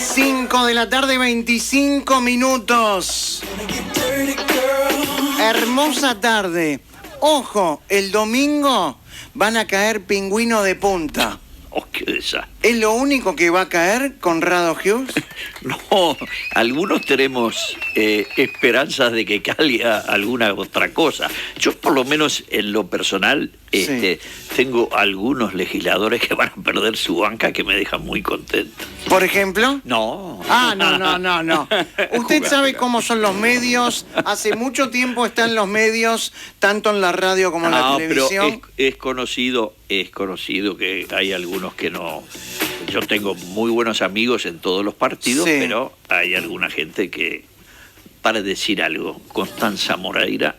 5 de la tarde, 25 minutos. Hermosa tarde. Ojo, el domingo van a caer Pingüino de Punta. Oh, qué desastre. ¿Es lo único que va a caer, Conrado Hughes? No, algunos tenemos esperanzas de que caiga alguna otra cosa. Yo, por lo menos en lo personal, Sí. tengo algunos legisladores que van a perder su banca que me dejan muy contento. ¿Por ejemplo? No. Ah, no. Usted sabe cómo son los medios. Hace mucho tiempo está en los medios, tanto en la radio como en la televisión. Pero es conocido que hay algunos que no. Yo tengo muy buenos amigos en todos los partidos, Sí. pero hay alguna gente que, para decir algo, Constanza Moreira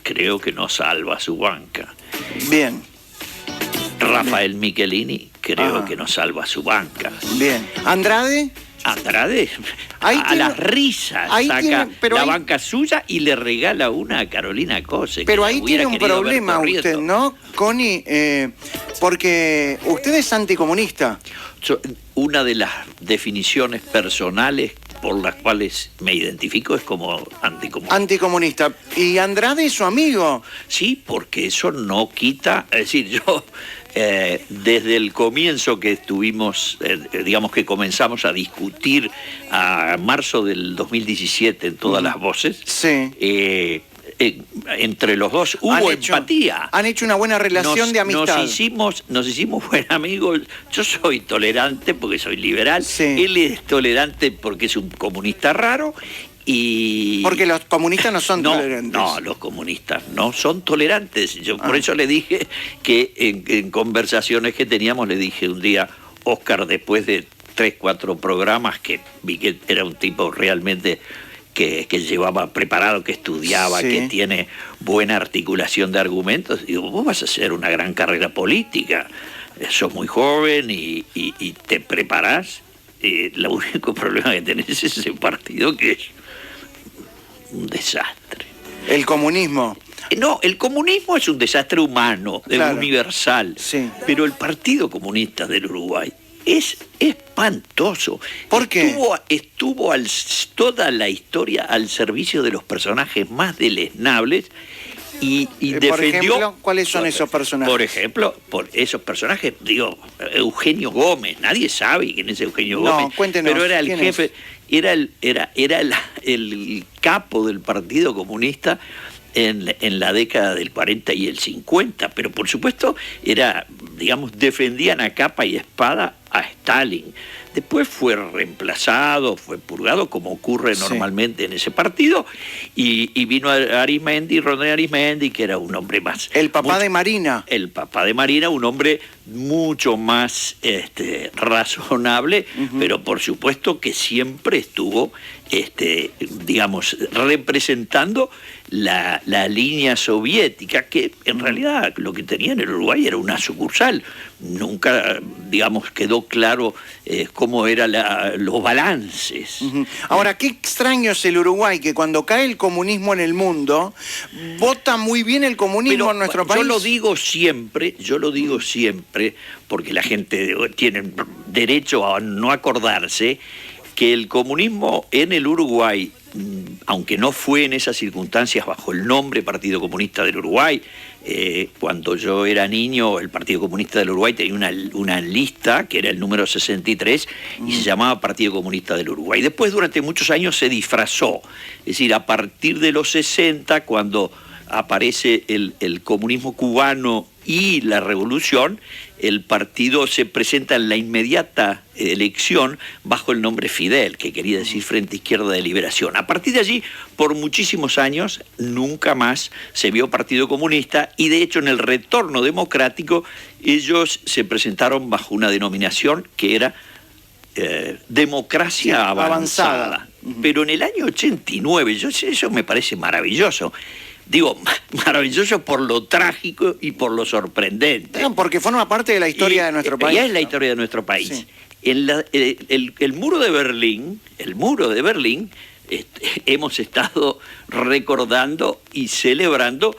creo que no salva su banca. Bien, Rafael Michelini creo Ah. que no salva su banca. bien. ¿Andrade? Andrade Ahí a tiene- las risas ahí saca tiene- pero la ahí- banca suya y le regala una a Carolina Cose. Pero que ahí hubiera tiene un querido ver problema corriendo. usted, ¿no, Connie? Porque usted es anticomunista. Una de las definiciones personales por las cuales me identifico es como anticomunista. Anticomunista. Y Andrade es su amigo. Sí, porque eso no quita, es decir, yo desde el comienzo que estuvimos, digamos que comenzamos a discutir a marzo del 2017 en todas las voces, Sí. entre los dos hubo empatía. Han hecho una buena relación de amistad. Nos hicimos buenos amigos. Yo soy tolerante porque soy liberal. Sí. Él es tolerante porque es un comunista raro. Y Porque los comunistas no son tolerantes. No, los comunistas no son tolerantes. Yo por eso le dije que en conversaciones que teníamos, le dije un día, Oscar, después de 3, 4 programas que vi que era un tipo realmente que llevaba preparado, que estudiaba, Sí. que tiene buena articulación de argumentos, digo, vos vas a hacer una gran carrera política, sos muy joven y te preparás. El único problema que tenés es ese partido que es un desastre. El comunismo. No, el comunismo es un desastre humano, Claro. universal, Sí. pero el Partido Comunista del Uruguay es espantoso. ¿Por qué? Estuvo toda la historia al servicio de los personajes más deleznables y defendió... Por ejemplo, ¿cuáles son esos personajes? Por ejemplo, por esos personajes, digo, Eugenio Gómez, nadie sabe quién es Eugenio Gómez, cuéntenos, pero era el ¿quién jefe, es? era el capo del Partido Comunista en la década del 40 y el 50, pero por supuesto defendían a capa y espada a Stalin. Después fue reemplazado, fue purgado, como ocurre Sí. normalmente en ese partido, y vino Arismendi, Rodney Arismendi, que era un hombre más... El papá de Marina. El papá de Marina, un hombre mucho más razonable, pero por supuesto que siempre estuvo, representando la línea soviética, que en realidad lo que tenía en el Uruguay era una sucursal. Nunca, quedó claro cómo eran los balances. Ahora, qué extraño es el Uruguay, que cuando cae el comunismo en el mundo, vota muy bien el comunismo en nuestro país. Yo lo digo siempre, porque la gente tiene derecho a no acordarse, que el comunismo en el Uruguay, aunque no fue en esas circunstancias bajo el nombre Partido Comunista del Uruguay, cuando yo era niño el Partido Comunista del Uruguay tenía una lista que era el número 63 y se llamaba Partido Comunista del Uruguay. Después durante muchos años se disfrazó, es decir, a partir de los 60, cuando aparece el comunismo cubano y la revolución, el partido se presenta en la inmediata elección bajo el nombre Fidel, que quería decir Frente Izquierda de Liberación. A partir de allí, por muchísimos años, nunca más se vio Partido Comunista, y de hecho en el retorno democrático ellos se presentaron bajo una denominación que era Democracia Avanzada. Pero en el año 89, eso me parece maravilloso. Digo, maravilloso por lo trágico y por lo sorprendente. Porque forma parte de la historia de nuestro país. Ya es la historia de nuestro país. Sí. El muro de Berlín, hemos estado recordando y celebrando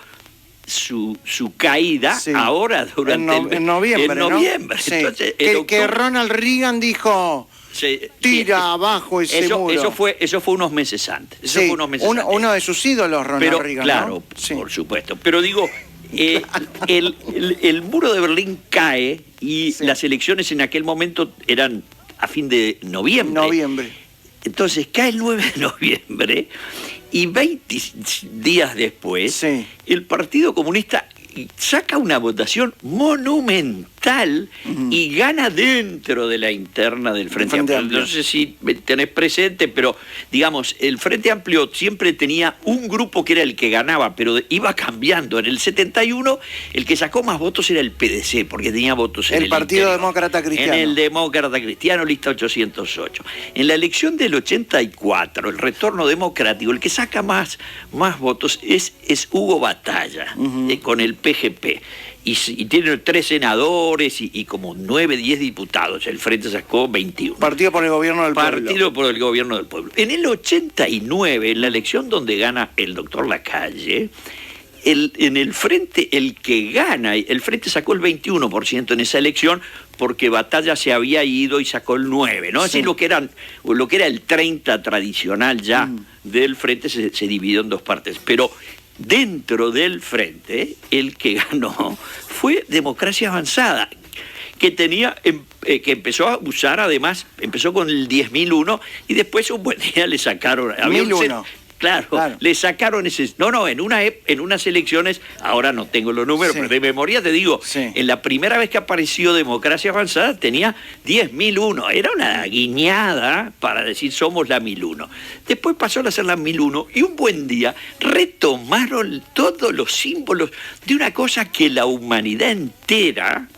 su caída, Sí. ahora durante en noviembre, en noviembre. ¿no? Sí. Entonces, que Ronald Reagan dijo: tira abajo ese muro. Eso fue unos meses antes. Uno de sus ídolos, Ronald Reagan, claro, ¿no? por supuesto. Pero digo, el muro de Berlín cae y las elecciones en aquel momento eran a fin de noviembre. Entonces cae el 9 de noviembre y 20 días después el Partido Comunista saca una votación monumental y gana dentro de la interna del Frente Amplio. No sé si tenés presente, pero digamos, el Frente Amplio siempre tenía un grupo que era el que ganaba, pero iba cambiando. En el 71 el que sacó más votos era el PDC, porque tenía votos en el Partido Demócrata Cristiano. En el Demócrata Cristiano, lista 808. En la elección del 84, el retorno democrático, el que saca más votos es Hugo Batalla, con el PGP. Y tiene 3 senadores y como 9, 10 diputados. El Frente sacó 21. Partido por el Gobierno del Pueblo. Partido por el Gobierno del Pueblo. En el 89, en la elección donde gana el doctor Lacalle, en el Frente, el que gana, el Frente sacó el 21% en esa elección porque Batalla se había ido y sacó el 9%, ¿no? Así lo que era el 30 tradicional ya del Frente se dividió en 2 partes. Pero dentro del Frente, el que ganó fue Democracia Avanzada, que que empezó a usar, además, empezó con el 10.001 y después un buen día le sacaron... 1001. Claro, le sacaron ese... No, en unas elecciones, ahora no tengo los números, pero de memoria te digo, en la primera vez que apareció Democracia Avanzada tenía 10.001. Era una guiñada para decir somos la 1001. Después pasó a ser la 1001 y un buen día retomaron todos los símbolos de una cosa que la humanidad entera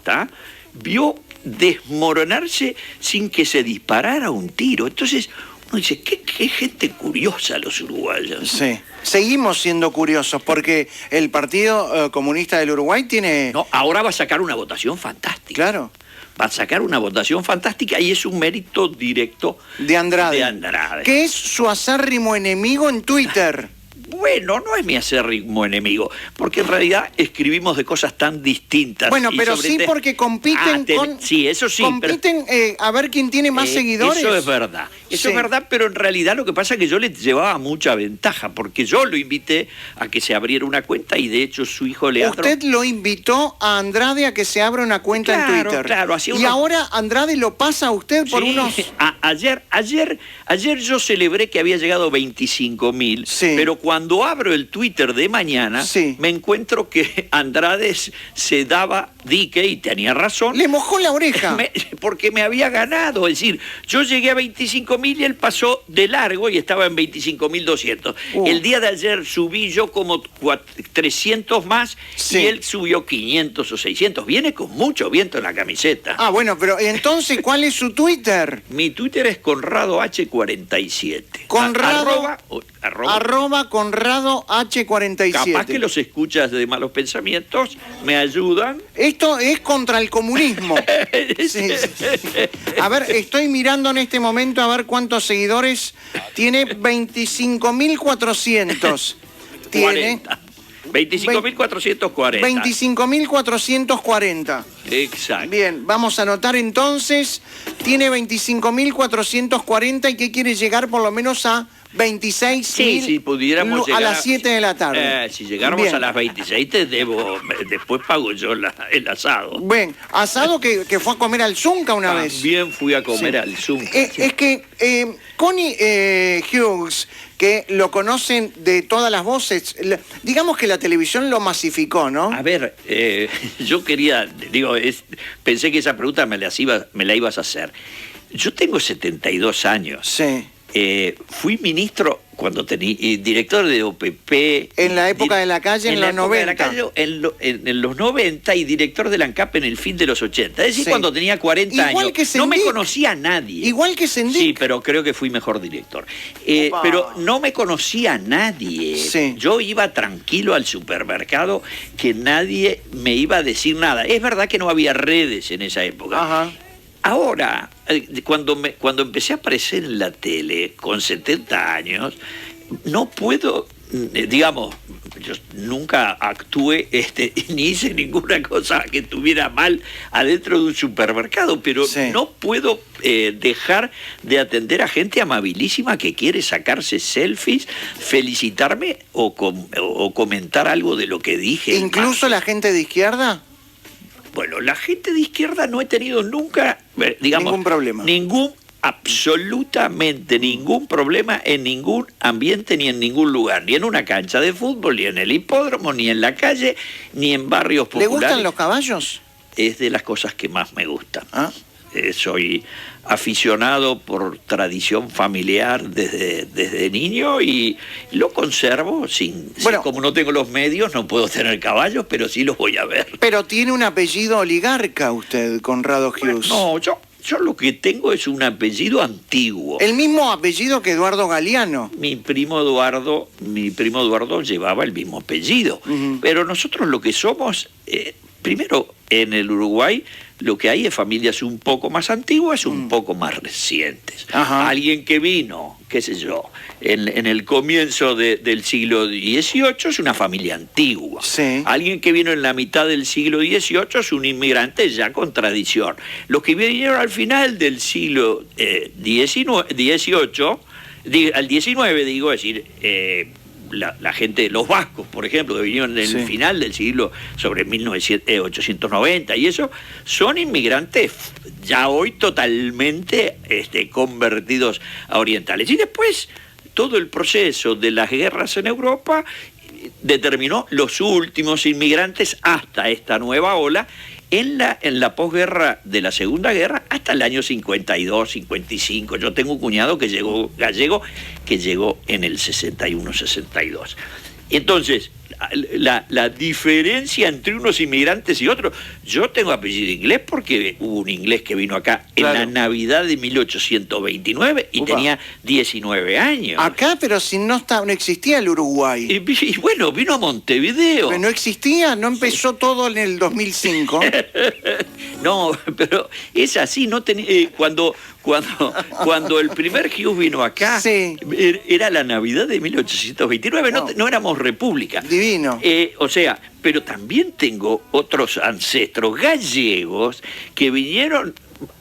vio desmoronarse sin que se disparara un tiro. Entonces... uno dice, qué gente curiosa los uruguayos. Sí, seguimos siendo curiosos porque el Partido Comunista del Uruguay tiene... No, ahora va a sacar una votación fantástica. Claro. Va a sacar una votación fantástica y es un mérito directo de Andrade. Que es su acérrimo enemigo en Twitter. Bueno, no es mi acérrimo enemigo, porque en realidad escribimos de cosas tan distintas. Bueno, pero sí porque compiten sí, eso sí. Compiten a ver quién tiene más seguidores. Eso es verdad. Eso es verdad, pero en realidad lo que pasa es que yo le llevaba mucha ventaja, porque yo lo invité a que se abriera una cuenta y de hecho su hijo Leandro... Usted lo invitó a Andrade a que se abra una cuenta en Twitter. Claro, y ahora Andrade lo pasa a usted por unos... Ayer yo celebré que había llegado 25.000, pero cuando abro el Twitter de mañana, me encuentro que Andrade se daba dique y tenía razón. Le mojó la oreja. Porque me había ganado. Es decir, yo llegué a 25.000 y él pasó de largo y estaba en 25.200. El día de ayer subí yo como 300 más y él subió 500 o 600. Viene con mucho viento en la camiseta. Ah, bueno, pero entonces, ¿cuál es su Twitter? Mi Twitter es Conrado H47. Arroba Conrado H47. Capaz que los escuchas de Malos Pensamientos me ayudan. Esto es contra el comunismo. Sí. A ver, estoy mirando en este momento a ver cuántos seguidores tiene. 25.400. Tiene 25.440. 25.440. Exacto. Bien, vamos a anotar entonces. Tiene 25.440 y que quiere llegar por lo menos a 26.000. Sí, si pudiéramos llegar a las 7 de la tarde. Si llegáramos a las 26 te debo, después pago yo el asado. Bien, asado que fue a comer al Zunca una vez. También fui a comer al Zunca. Es que Connie Hughes, que lo conocen de todas las voces, digamos que la televisión lo masificó, ¿no? A ver, yo quería, pensé que esa pregunta me la ibas a hacer. Yo tengo 72 años. Sí. Fui ministro cuando tenía director de OPP. En la época de Lacalle, en los 90. En los 90 y director de la ANCAP en el fin de los 80. Es decir, cuando tenía 40 años. No me conocía a nadie. Igual que Sendik. Sí, pero creo que fui mejor director. Pero no me conocía a nadie. Sí. Yo iba tranquilo al supermercado que nadie me iba a decir nada. Es verdad que no había redes en esa época. Ajá. Ahora, cuando empecé a aparecer en la tele con 70 años, no puedo digamos, yo nunca actué ni hice ninguna cosa que estuviera mal adentro de un supermercado, pero no puedo dejar de atender a gente amabilísima que quiere sacarse selfies, felicitarme o comentar algo de lo que dije. ¿Incluso la gente de izquierda? Bueno, la gente de izquierda no he tenido nunca, digamos, ningún problema. Absolutamente ningún problema en ningún ambiente ni en ningún lugar, ni en una cancha de fútbol, ni en el hipódromo, ni en la calle, ni en barrios populares. ¿Le gustan los caballos? Es de las cosas que más me gustan. Soy aficionado por tradición familiar desde niño y lo conservo bueno, como no tengo los medios, no puedo tener caballos, pero sí los voy a ver. Pero tiene un apellido oligarca usted, Conrado Hughes. No, yo lo que tengo es un apellido antiguo. El mismo apellido que Eduardo Galeano. Mi primo Eduardo llevaba el mismo apellido. Pero nosotros lo que somos, primero en el Uruguay, lo que hay es familias un poco más antiguas, un poco más recientes. Alguien que vino, qué sé yo, en el comienzo del siglo XVIII es una familia antigua. Alguien que vino en la mitad del siglo XVIII es un inmigrante ya con tradición. Los que vinieron al final del siglo XVIII, al XIX, digo, es decir, la gente, los vascos, por ejemplo, que vinieron en el final del siglo, sobre 1890 y eso, son inmigrantes ya hoy totalmente convertidos a orientales. Y después, todo el proceso de las guerras en Europa determinó los últimos inmigrantes hasta esta nueva ola en la posguerra de la Segunda Guerra hasta el año 52, 55. Yo tengo un cuñado que llegó gallego, que llegó en el 61, 62. Entonces, la diferencia entre unos inmigrantes y otros, yo tengo apellido inglés porque hubo un inglés que vino acá en la Navidad de 1829 y tenía 19 años. Acá, pero si no existía el Uruguay. Y bueno, vino a Montevideo. Pero no existía, no empezó todo en el 2005. No, pero es así, no cuando el primer Hughes vino acá, era la Navidad de 1829, no éramos república. Divino. O sea, pero también tengo otros ancestros gallegos que vinieron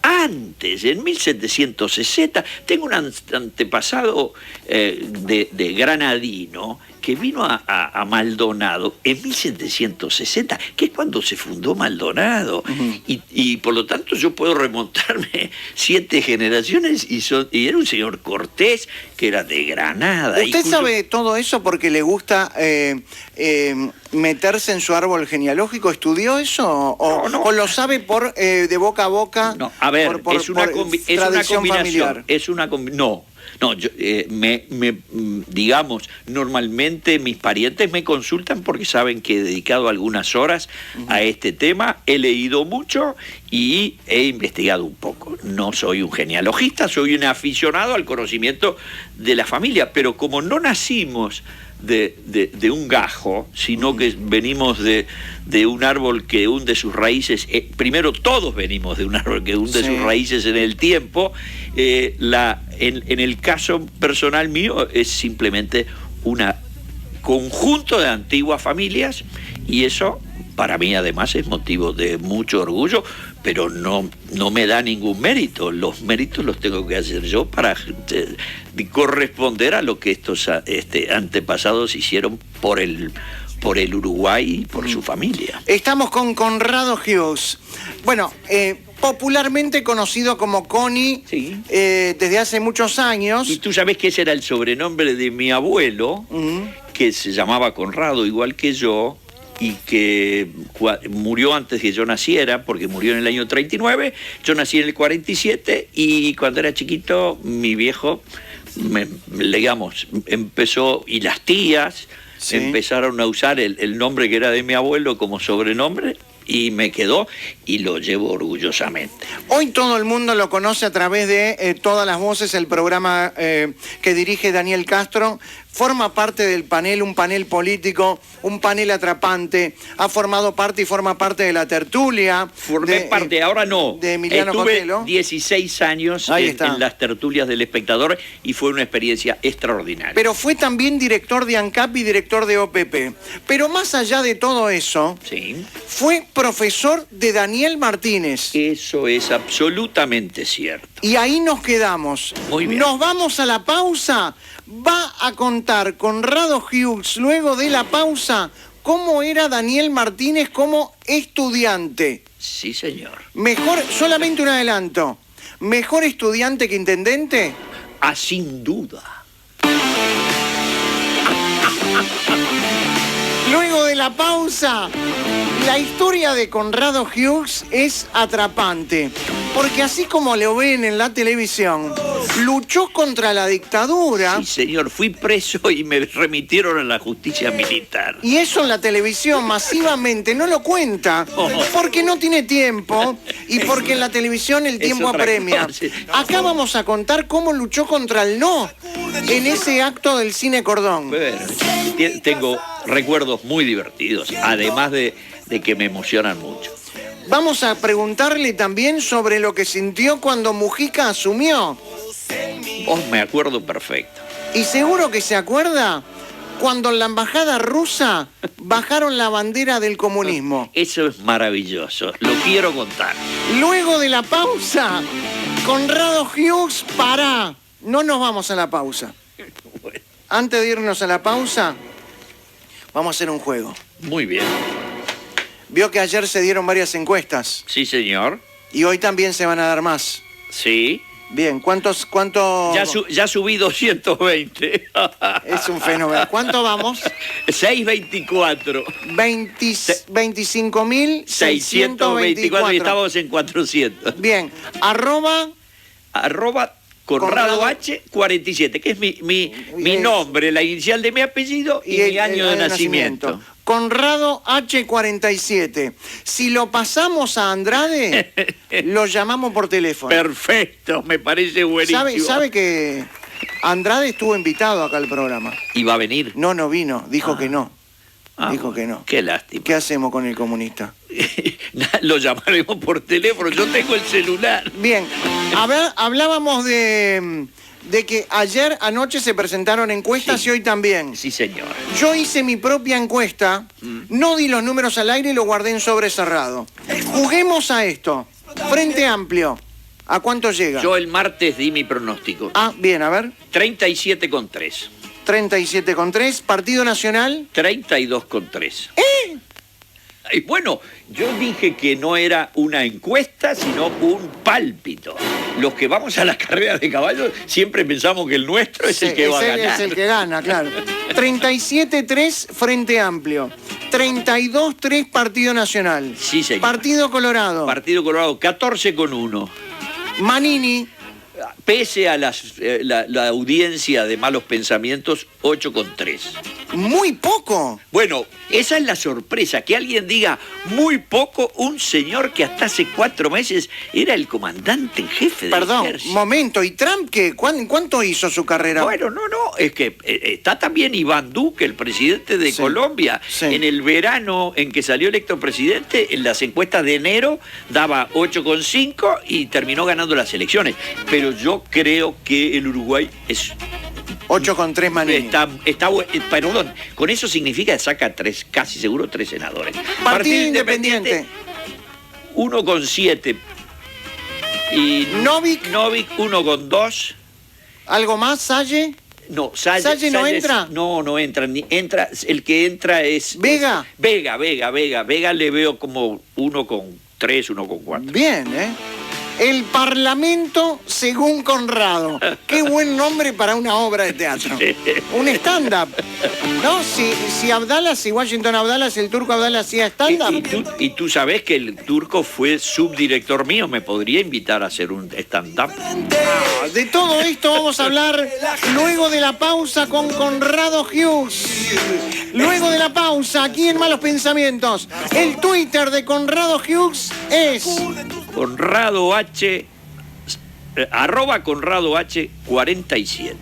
antes, en 1760. Tengo un antepasado de granadino que vino a Maldonado en 1760, que es cuando se fundó Maldonado. Y por lo tanto yo puedo remontarme 7 generaciones y era un señor Cortés que era de Granada. ¿Usted sabe todo eso porque le gusta meterse en su árbol genealógico? ¿Estudió eso? ¿O lo sabe por de boca a boca? No, a ver, es una combinación. No, yo, digamos, normalmente mis parientes me consultan porque saben que he dedicado algunas horas a este tema, he leído mucho y he investigado un poco. No soy un genealogista, soy un aficionado al conocimiento de la familia, pero como no nacimos de un gajo, sino que venimos de un árbol que hunde sus raíces, primero todos venimos de un árbol que hunde sus raíces en el tiempo, en el caso personal mío es simplemente un conjunto de antiguas familias y eso para mí además es motivo de mucho orgullo, pero no me da ningún mérito. Los méritos los tengo que hacer yo para corresponder a lo que estos antepasados hicieron por el Uruguay y por su familia. Estamos con Conrado Hughes. Bueno, popularmente conocido como Connie desde hace muchos años. Y tú sabes que ese era el sobrenombre de mi abuelo, que se llamaba Conrado, igual que yo, y que murió antes que yo naciera, porque murió en el año 39, yo nací en el 47, y cuando era chiquito mi viejo, digamos, empezó, y las tías empezaron a usar el nombre que era de mi abuelo como sobrenombre, y me quedó y lo llevo orgullosamente. Hoy todo el mundo lo conoce a través de Todas las Voces, el programa que dirige Daniel Castro. Forma parte del panel, un panel político, un panel atrapante. Ha formado parte y forma parte de la tertulia. Formé parte, ahora no. De Emiliano Estuve Cotelo. 16 años en las tertulias del Espectador y fue una experiencia extraordinaria. Pero fue también director de ANCAP y director de OPP. Pero más allá de todo eso, sí, fue profesor de Daniel Martínez. Eso es absolutamente cierto. Y ahí nos quedamos. Muy bien. Nos vamos a la pausa. Va a contar Conrado Hughes luego de la pausa cómo era Daniel Martínez como estudiante. Sí, señor. Mejor, solamente un adelanto, ¿mejor estudiante que intendente? Ah, sin duda. Luego de la pausa, la historia de Conrado Hughes es atrapante, porque así como lo ven en la televisión, luchó contra la dictadura. Sí, señor, fui preso y me remitieron a la justicia militar. Y eso en la televisión masivamente no lo cuenta, porque no tiene tiempo y porque en la televisión el tiempo apremia. Acá vamos a contar cómo luchó contra el no en ese acto del Cine Cordón. Bueno, tengo recuerdos muy divertidos, además de que me emocionan mucho. Vamos a preguntarle también sobre lo que sintió cuando Mujica asumió. Me acuerdo perfecto. Y seguro que se acuerda cuando en la embajada rusa bajaron la bandera del comunismo. Eso es maravilloso, lo quiero contar. Luego de la pausa, Conrado Hughes, pará. No nos vamos a la pausa. Bueno. Antes de irnos a la pausa, vamos a hacer un juego. Muy bien. Vio que ayer se dieron varias encuestas. Sí, señor. Y hoy también se van a dar más. Sí. Bien, ¿cuántos? Ya subí 220. Es un fenómeno. ¿Cuánto vamos? 624. 25.624. Y estamos en 400. Bien, arroba Conrado H47, que es mi nombre, la inicial de mi apellido y mi año de nacimiento. Conrado H47. Si lo pasamos a Andrade, lo llamamos por teléfono. Perfecto, me parece buenísimo. ¿Sabe que Andrade estuvo invitado acá al programa? ¿Y va a venir? No vino, dijo que no. Dijo que no. Qué lástima. ¿Qué hacemos con el comunista? Lo llamaremos por teléfono, yo tengo el celular. Bien, hablábamos de que anoche se presentaron encuestas, sí, y hoy también. Sí, señor. Yo hice mi propia encuesta, no di los números al aire y lo guardé en sobre cerrado. Juguemos a esto. Frente Amplio, ¿a cuánto llega? Yo el martes di mi pronóstico. Bien, a ver. 37,3. 37,3. Partido Nacional. 32,3. Y bueno, yo dije que no era una encuesta, sino un pálpito. Los que vamos a las carreras de caballos siempre pensamos que el nuestro es el que va a ganar. Es el que gana, claro. 37,3 Frente Amplio. 32,3 Partido Nacional. Sí, señor. Partido Colorado. Partido Colorado, 14,1. Manini. Pese a la audiencia de malos pensamientos, 8,3. Muy poco. Bueno, esa es la sorpresa, que alguien diga muy poco, un señor que hasta hace 4 meses era el comandante en jefe del ejército. Momento, ¿y Trump qué? ¿Cuánto hizo su carrera? Bueno, no, es que está también Iván Duque, el presidente de Colombia. Sí. En el verano en que salió electo presidente, en las encuestas de enero daba 8,5 y terminó ganando las elecciones. Pero yo creo que el Uruguay es 8,3 Manini. Perdón, con eso significa que saca 3, casi seguro 3 senadores. Partido Independiente. 1,7. Y Novik 1,2. ¿Algo más, Salle? No, ¿Salle no entra? No entra. El que entra es... ¿Vega? Vega. Vega le veo como 1,3, 1,4. Bien, El Parlamento según Conrado. Qué buen nombre para una obra de teatro. Un stand-up. ¿No? Si Washington Abdala, el turco Abdala hacía stand-up. Y tú sabés que el turco fue subdirector mío. ¿Me podría invitar a hacer un stand-up? De todo esto vamos a hablar luego de la pausa con Conrado Hughes. Luego de la pausa, aquí en Malos Pensamientos, el Twitter de Conrado Hughes es... Conrado H... arroba Conrado H47.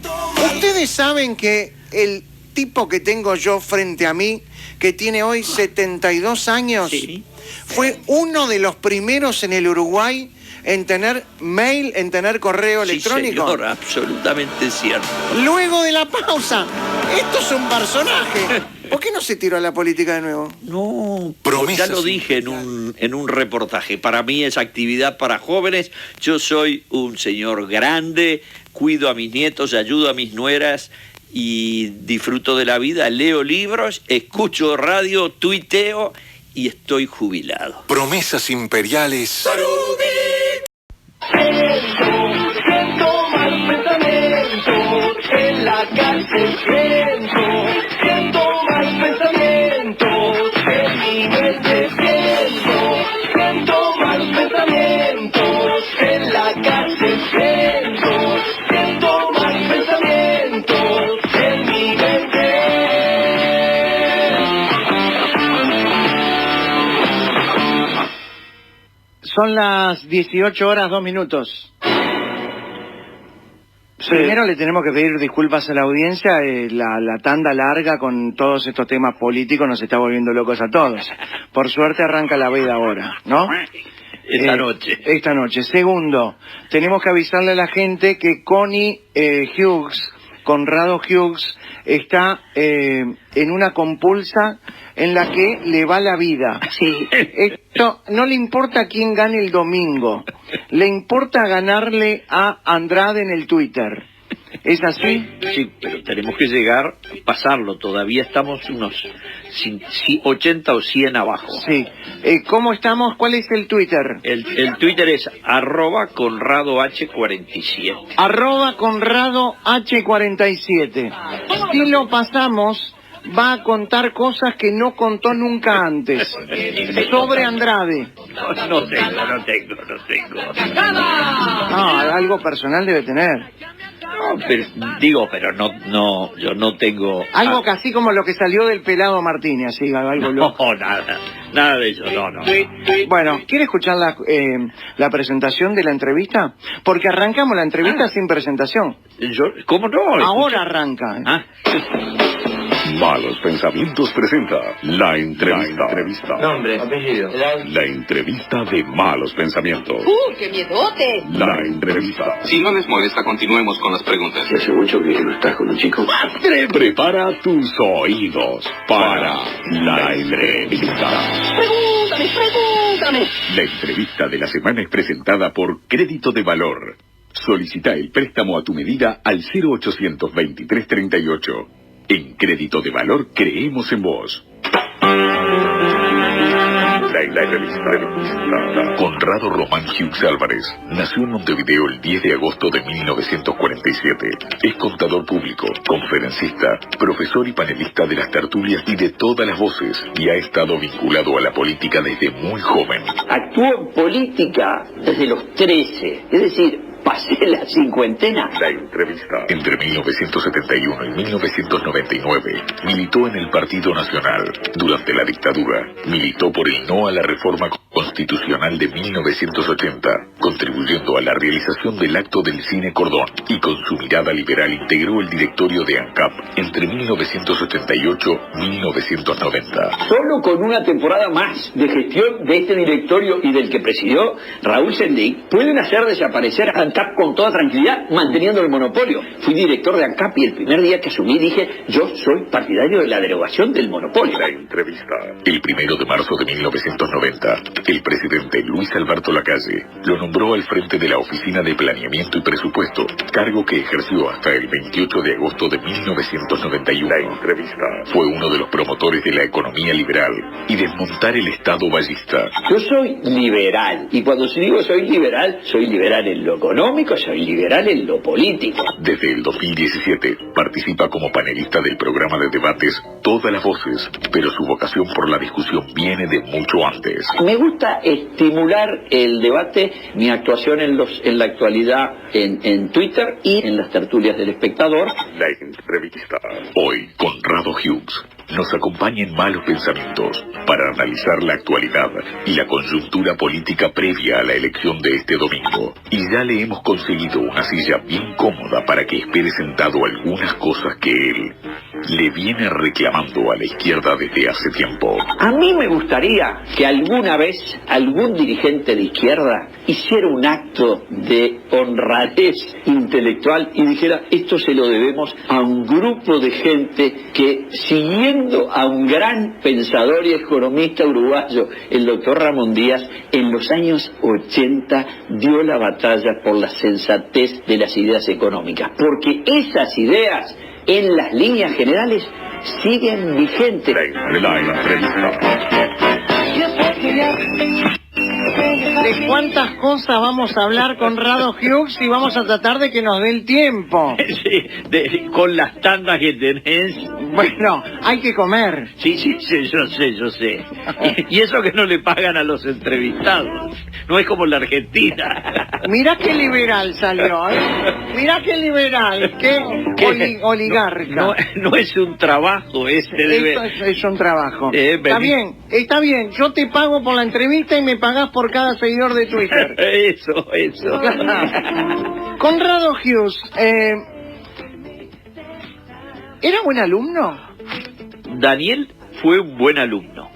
Ustedes saben que el tipo que tengo yo frente a mí, que tiene hoy 72 años, Sí. fue uno de los primeros en el Uruguay en tener mail, en tener correo electrónico. Sí, señor, absolutamente cierto. Luego de la pausa, esto es un personaje. ¿Por qué no se tiró a la política de nuevo? No, Promesas. ya lo dije en un reportaje. Para mí es actividad para jóvenes. Yo soy un señor grande, cuido a mis nietos, ayudo a mis nueras y disfruto de la vida. Leo libros, escucho radio, tuiteo y estoy jubilado. Promesas imperiales. Siento mal pensamiento, en la cárcel siento mal pensamiento, en mi mente siento mal pensamiento, en la cárcel siento mal pensamiento, en mi mente. Son las 18 horas 2 minutos. Primero le tenemos que pedir disculpas a la audiencia, la tanda larga con todos estos temas políticos nos está volviendo locos a todos. Por suerte arranca la veda ahora, ¿no? Esta noche. Esta noche. Segundo, tenemos que avisarle a la gente que Connie Hughes, Conrado Hughes, está en una compulsa en la que le va la vida. Sí. Esto no le importa quién gane el domingo, le importa ganarle a Andrade en el Twitter. ¿Es así? Sí, pero tenemos que llegar, pasarlo. Todavía estamos unos 80 o 100 abajo. Sí. ¿Cómo estamos? ¿Cuál es el Twitter? El Twitter es arroba Conrado H47. Arroba Conrado H47. Si lo pasamos, va a contar cosas que no contó nunca antes. Sobre Andrade. No tengo. Algo personal debe tener. No, pero no, yo no tengo... Algo que así como lo que salió del pelado Martínez, así, algo loco. No, nada de eso, no. Bueno, ¿quiere escuchar la presentación de la entrevista? Porque arrancamos la entrevista sin presentación. ¿Cómo no? Ahora arranca. Malos Pensamientos presenta la entrevista. Nombre, apellido. La entrevista de Malos Pensamientos. ¡Qué miedote! La entrevista. Si no les molesta, continuemos con las preguntas. Hace mucho que no estás con un chico. Prepara tus oídos para la entrevista. ¡Pregúntame! La entrevista de la semana es presentada por Crédito de Valor. Solicita el préstamo a tu medida al 0800 2338. En Crédito de Valor creemos en vos. La entrevista. Conrado Román Hughes Álvarez nació en Montevideo el 10 de agosto de 1947. Es contador público, conferencista, profesor y panelista de las tertulias y de todas las voces, y ha estado vinculado a la política desde muy joven. Actuó en política desde los 13, es decir, pasé la cincuentena. La entrevista. Entre 1971 y 1999 militó en el Partido Nacional. Durante la dictadura militó por el no a la reforma constitucional de 1980, contribuyendo a la realización del acto del Cine Cordón, y con su mirada liberal integró el directorio de ANCAP entre 1988 y 1990. Solo con una temporada más de gestión de este directorio y del que presidió Raúl Sendic, pueden hacer desaparecer a ANCAP con toda tranquilidad, manteniendo el monopolio. Fui director de ANCAP y el primer día que asumí dije, yo soy partidario de la derogación del monopolio. La entrevista. El 1 de marzo de 1990, el presidente Luis Alberto Lacalle lo nombró al frente de la Oficina de Planeamiento y Presupuesto, cargo que ejerció hasta el 28 de agosto de 1991. La entrevista. Fue uno de los promotores de la economía liberal y desmontar el Estado ballista. Yo soy liberal, y cuando digo soy liberal en lo económico, soy liberal en lo político. Desde el 2017 participa como panelista del programa de debates Todas las Voces, pero su vocación por la discusión viene de mucho antes. Me gusta estimular el debate, mi actuación en la actualidad en Twitter y en las tertulias del Espectador. La entrevista. Hoy, Conrado Hughes. nos acompañen malos pensamientos para analizar la actualidad y la coyuntura política previa a la elección de este domingo. Y ya le hemos conseguido una silla bien cómoda para que espere sentado algunas cosas que él le viene reclamando a la izquierda desde hace tiempo. A mí me gustaría que alguna vez algún dirigente de izquierda hiciera un acto de honradez intelectual y dijera: esto se lo debemos a un grupo de gente que, siguiendo a un gran pensador y economista uruguayo, el doctor Ramón Díaz, en los años 80 dio la batalla por la sensatez de las ideas económicas, porque esas ideas, en las líneas generales, siguen vigentes. La entrevista. ¿De cuántas cosas vamos a hablar con Rado Hughes y vamos a tratar de que nos dé el tiempo? Sí, con las tandas que tenés. Bueno, hay que comer. Sí, yo sé. Y eso que no le pagan a los entrevistados. No es como la Argentina. Mirá qué liberal salió, ¿eh? Mirá qué liberal, qué oligarca. No es un trabajo, Esto es un trabajo. Está bien, yo te pago por la entrevista y me pagás por cada seguidor de Twitter. Eso. Conrado Hughes, ¿era buen alumno? Daniel fue un buen alumno.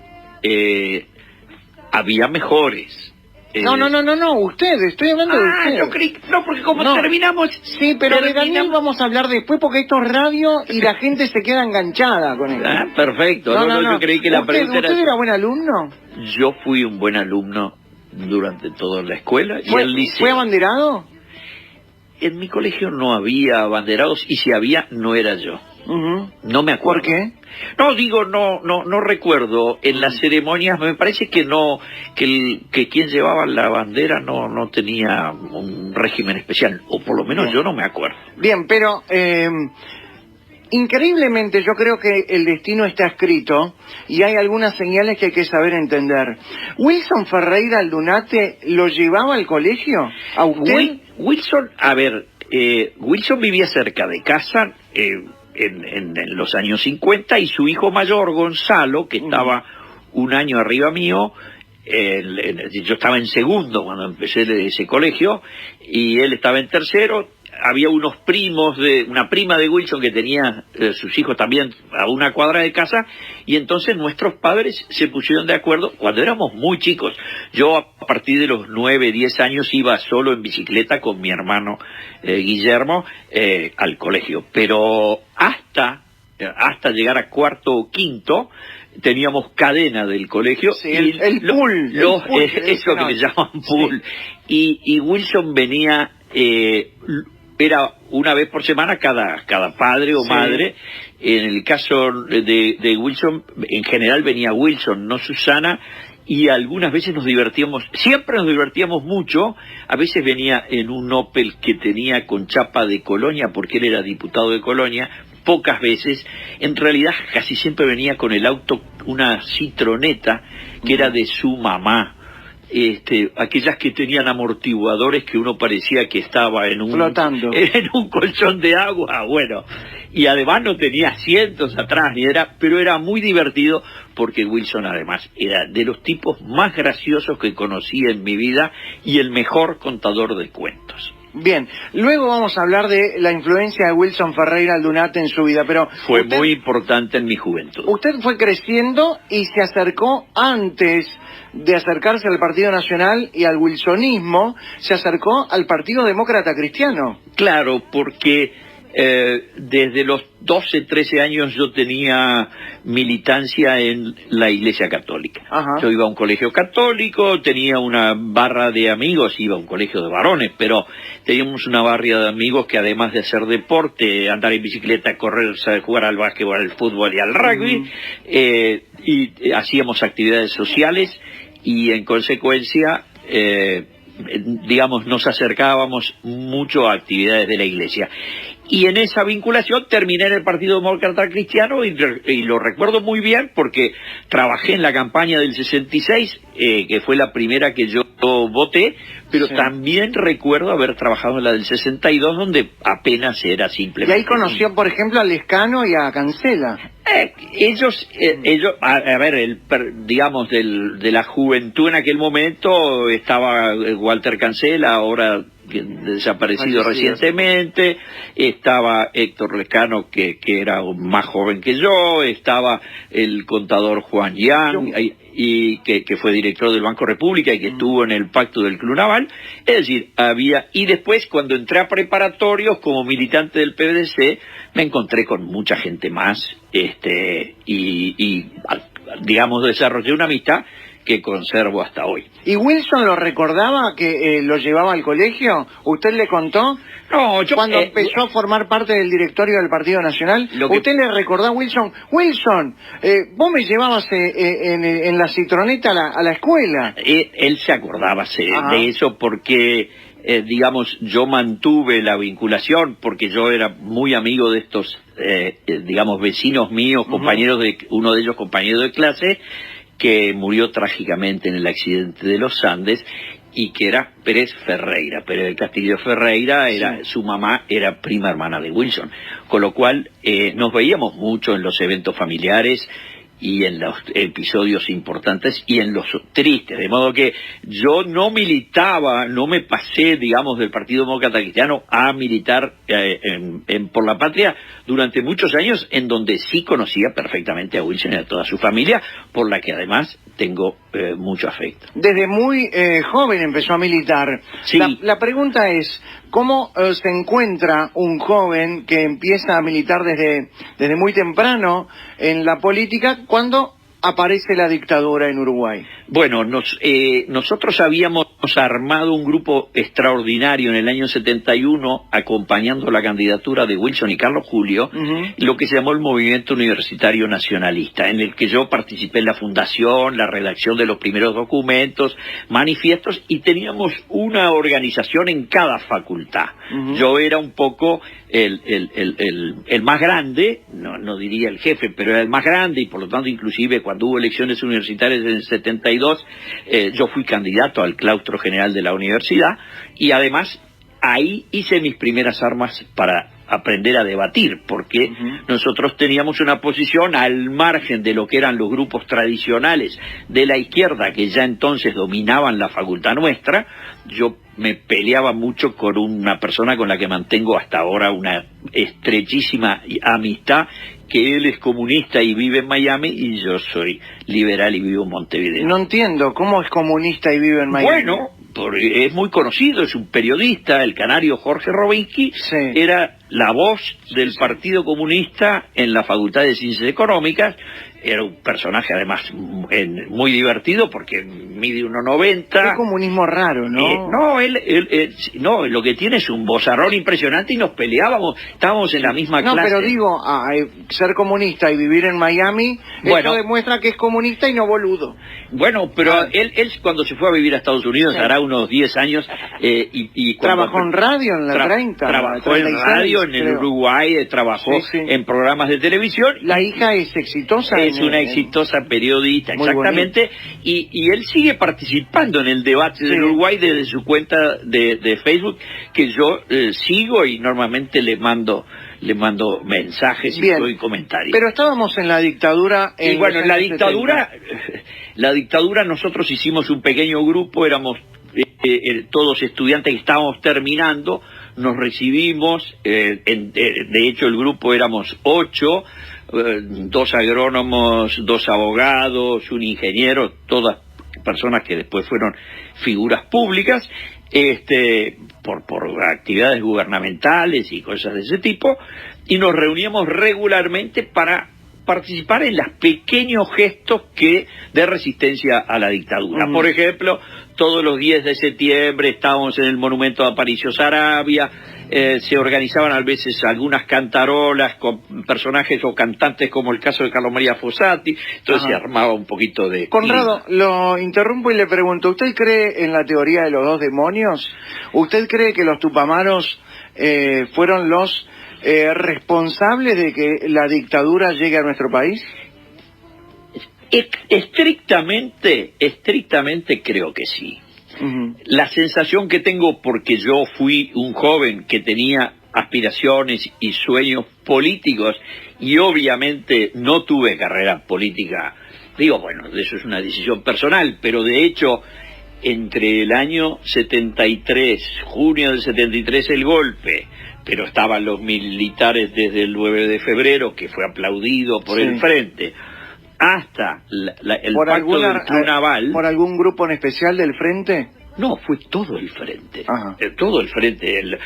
Había mejores. No, usted, estoy hablando de usted. Yo creí, no, porque como terminamos... Sí, pero de Daniel vamos a hablar después porque esto es radio y la gente se queda enganchada con esto. Perfecto. Yo creí que la pregunta ¿Usted era buen alumno? Yo fui un buen alumno durante toda la escuela y el liceo. ¿Fue abanderado? En mi colegio no había abanderados y si había, no era yo. No me acuerdo. ¿Por qué? No recuerdo. En las ceremonias me parece que que quien llevaba la bandera no tenía un régimen especial, o por lo menos yo no me acuerdo. Bien, pero increíblemente yo creo que el destino está escrito y hay algunas señales que hay que saber entender. ¿Wilson Ferreira Aldunate lo llevaba al colegio? ¿A usted? Wilson, Wilson vivía cerca de casa, en los años 50, y su hijo mayor, Gonzalo, que estaba un año arriba mío, yo estaba en segundo cuando empecé ese colegio, y él estaba en tercero. Había unos primos, una prima de Wilson que tenía sus hijos también a una cuadra de casa, y entonces nuestros padres se pusieron de acuerdo cuando éramos muy chicos. Yo a partir de los 9, 10 años iba solo en bicicleta con mi hermano Guillermo al colegio, pero hasta llegar a cuarto o quinto teníamos cadena del colegio. Sí, el pool. Eso que le llaman pool. Y Wilson venía... era una vez por semana cada padre o madre. En el caso de Wilson, en general venía Wilson, no Susana, y algunas veces siempre nos divertíamos mucho. A veces venía en un Opel que tenía con chapa de Colonia, porque él era diputado de Colonia. Pocas veces, en realidad casi siempre venía con el auto, una Citroneta que era de su mamá. Aquellas que tenían amortiguadores que uno parecía que estaba flotando en un colchón de agua, bueno, y además no tenía asientos atrás, pero era muy divertido porque Wilson además era de los tipos más graciosos que conocí en mi vida y el mejor contador de cuentos. Bien, luego vamos a hablar de la influencia de Wilson Ferreira Aldunate en su vida, pero... Fue muy importante en mi juventud. Usted fue creciendo y se acercó antes de acercarse al Partido Nacional y al wilsonismo, se acercó al Partido Demócrata Cristiano. Claro, porque desde los 12, 13 años yo tenía militancia en la Iglesia Católica. Ajá. Yo iba a un colegio católico, tenía una barra de amigos, iba a un colegio de varones, pero teníamos una barra de amigos que además de hacer deporte, andar en bicicleta, correr, jugar al básquetbol, al fútbol y al rugby, y hacíamos actividades sociales y en consecuencia... nos acercábamos mucho a actividades de la iglesia. Y en esa vinculación terminé en el Partido Demócrata Cristiano y lo recuerdo muy bien porque trabajé en la campaña del 66, que fue la primera que yo voté, pero sí. también recuerdo haber trabajado en la del 62, donde apenas era simplemente... Y ahí conoció, por ejemplo, a Lescano y a Cancela. Ellos, a ver, digamos, de la juventud en aquel momento estaba Walter Cancela, ahora desaparecido recientemente, estaba Héctor Lescano, que era más joven que yo, estaba el contador Juan Yang, y que fue director del Banco República y que estuvo en el Pacto del Club Naval. Es decir, y después cuando entré a preparatorios como militante del PDC, me encontré con mucha gente más, y digamos, desarrollé una amistad que conservo hasta hoy. ¿Y Wilson lo recordaba, que lo llevaba al colegio? ¿Usted le contó? No, yo... Cuando empezó a formar parte del directorio del Partido Nacional, ¿usted le recordó a Wilson? Wilson, vos me llevabas en la citroneta a la escuela. Él se acordaba de eso porque, digamos, yo mantuve la vinculación porque yo era muy amigo de estos, digamos, vecinos míos, compañeros uno de ellos compañero de clase, que murió trágicamente en el accidente de los Andes, y que era Pérez del Castillo Ferreira, su mamá era prima hermana de Wilson, con lo cual nos veíamos mucho en los eventos familiares y en los episodios importantes y en los tristes, de modo que yo no militaba, no me pasé, digamos, del Partido Demócrata Cristiano a militar por la Patria durante muchos años, en donde sí conocía perfectamente a Wilson y a toda su familia, por la que además tengo mucho afecto. Desde muy joven empezó a militar. Sí. La pregunta es, ¿cómo se encuentra un joven que empieza a militar desde muy temprano en la política cuando aparece la dictadura en Uruguay? Bueno, nosotros habíamos armado un grupo extraordinario en el año 71 acompañando la candidatura de Wilson y Carlos Julio, lo que se llamó el Movimiento Universitario Nacionalista, en el que yo participé en la fundación, la redacción de los primeros documentos, manifiestos, y teníamos una organización en cada facultad. Yo era un poco el más grande, no diría el jefe, pero era el más grande, y por lo tanto inclusive cuando hubo elecciones universitarias en el 72, yo fui candidato al claustro general de la universidad, y además ahí hice mis primeras armas para aprender a debatir, porque nosotros teníamos una posición al margen de lo que eran los grupos tradicionales de la izquierda, que ya entonces dominaban la facultad nuestra. Yo me peleaba mucho con una persona con la que mantengo hasta ahora una estrechísima amistad, que él es comunista y vive en Miami, y yo soy liberal y vivo en Montevideo. No entiendo, ¿cómo es comunista y vive en Miami? Bueno, es muy conocido, es un periodista, el canario Jorge Robinsky, era la voz del Partido Comunista en la Facultad de Ciencias Económicas. Era un personaje además muy divertido porque mide 1,90. Qué comunismo raro, ¿no? No, lo que tiene es un vozarrón impresionante, y nos peleábamos, estábamos en la misma clase. No, pero digo, ser comunista y vivir en Miami, eso demuestra que es comunista y no boludo. Bueno, pero él cuando se fue a vivir a Estados Unidos, hará unos 10 años, y trabajó en radio en la 30. Trabajó en radio en el Uruguay, trabajó en programas de televisión. La hija es exitosa. Es una exitosa periodista, exactamente, y él sigue participando en el debate del Uruguay desde su cuenta de Facebook, que yo sigo, y normalmente le mando mensajes y comentarios. Pero estábamos en la dictadura. Y bueno, en la dictadura nosotros hicimos un pequeño grupo, éramos todos estudiantes que estábamos terminando, nos recibimos, de hecho el grupo éramos 8, 2 agrónomos, 2 abogados, un ingeniero, todas personas que después fueron figuras públicas, por actividades gubernamentales y cosas de ese tipo, y nos reuníamos regularmente para participar en los pequeños gestos de resistencia a la dictadura. Por ejemplo, todos los 10 de septiembre estábamos en el monumento a Aparicio Saravia, se organizaban a veces algunas cantarolas con personajes o cantantes como el caso de Carlos María Fossati, entonces se armaba un poquito de... Conrado, lo interrumpo y le pregunto, ¿usted cree en la teoría de los 2 demonios? ¿Usted cree que los tupamaros fueron los responsables de que la dictadura llegue a nuestro país? Estrictamente creo que sí. La sensación que tengo, porque yo fui un joven que tenía aspiraciones y sueños políticos y obviamente no tuve carrera política, digo, bueno, eso es una decisión personal, pero de hecho entre el año 73, junio del 73 el golpe, pero estaban los militares desde el 9 de febrero, que fue aplaudido por el Frente, hasta el pacto del Trunaval. ¿Por algún grupo en especial del Frente? No, fue todo el Frente. Ajá. Todo el Frente. En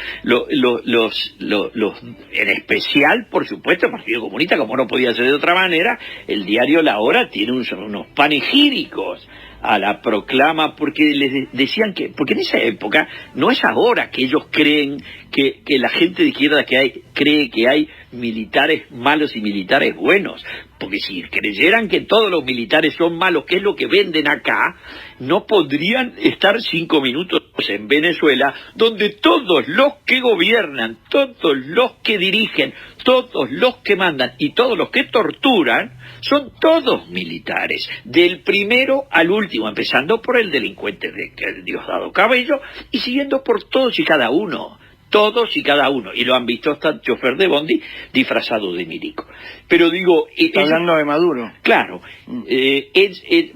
especial, por supuesto, el Partido Comunista, como no podía ser de otra manera, el diario La Hora tiene unos panegíricos a la proclama, porque les decían que, porque en esa época, no es ahora que ellos creen que la gente de izquierda cree que hay militares malos y militares buenos, porque si creyeran que todos los militares son malos, que es lo que venden acá, no podrían estar 5 minutos en Venezuela, donde todos los que gobiernan, todos los que dirigen, todos los que mandan y todos los que torturan, son todos militares, del primero al último, empezando por el delincuente de Diosdado Cabello y siguiendo por todos y cada uno. Todos y cada uno, y lo han visto hasta el chofer de Bondi disfrazado de milico. Pero digo... Está hablando de Maduro. Claro,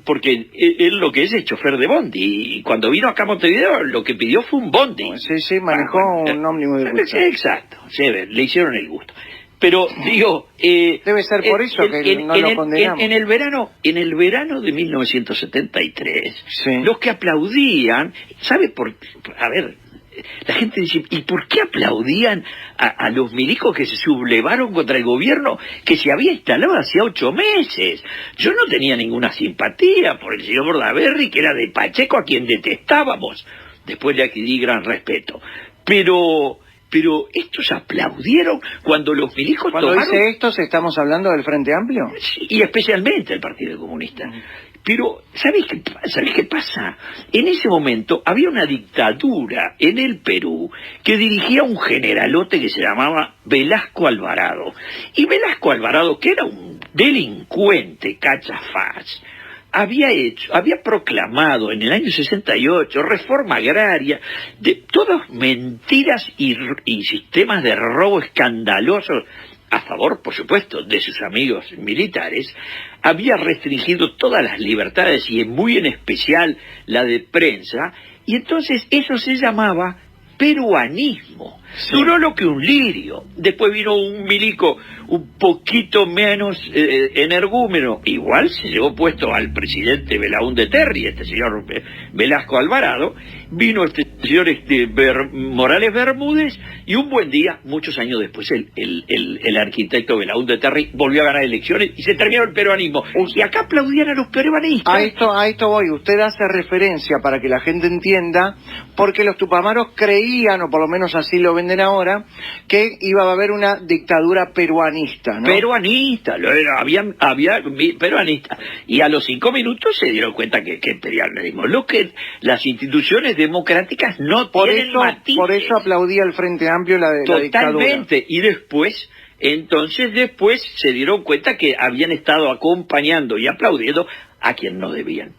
porque él lo que es chofer de Bondi, y cuando vino acá a Montevideo lo que pidió fue un Bondi. Sí, manejó un ómnibus de gusto. Exacto, le hicieron el gusto. Pero digo... debe ser por eso que no lo condenamos. En el verano de 1973, los que aplaudían, ¿sabe por qué? A ver... La gente dice, ¿y por qué aplaudían a los milicos que se sublevaron contra el gobierno que se había instalado hacía 8 meses? Yo no tenía ninguna simpatía por el señor Bordaberry, que era de Pacheco, a quien detestábamos. Después le adquirí gran respeto. Pero estos aplaudieron cuando los milicos tomaron... Cuando dice estos, ¿estamos hablando del Frente Amplio? Sí, y especialmente el Partido Comunista. Pero, ¿sabés qué pasa? En ese momento había una dictadura en el Perú que dirigía un generalote que se llamaba Velasco Alvarado. Y Velasco Alvarado, que era un delincuente cachafaz, había proclamado en el año 68 reforma agraria, de todas mentiras y sistemas de robo escandalosos, a favor, por supuesto, de sus amigos militares. Había restringido todas las libertades y muy en especial la de prensa, y entonces eso se llamaba peruanismo. Duró lo que un lirio. Después vino un milico un poquito menos energúmeno, igual se llevó puesto al presidente Belaúnde Terry, este señor Velasco Alvarado, vino este señor Morales Bermúdez, y un buen día, muchos años después, el arquitecto Belaúnde Terry volvió a ganar elecciones y se terminó el peruanismo. Y acá aplaudían a los peruanistas. A esto voy. Usted hace referencia para que la gente entienda, porque los tupamaros creían, o por lo menos así lo venden ahora, que iba a haber una dictadura peruanista, ¿no? Peruanista, había peruanistas. Y a los 5 minutos se dieron cuenta que imperialismo. Lo que las instituciones democráticas no tienen matices. Por eso aplaudía el Frente Amplio la dictadura. Totalmente. Y después se dieron cuenta que habían estado acompañando y aplaudiendo a quien no debían.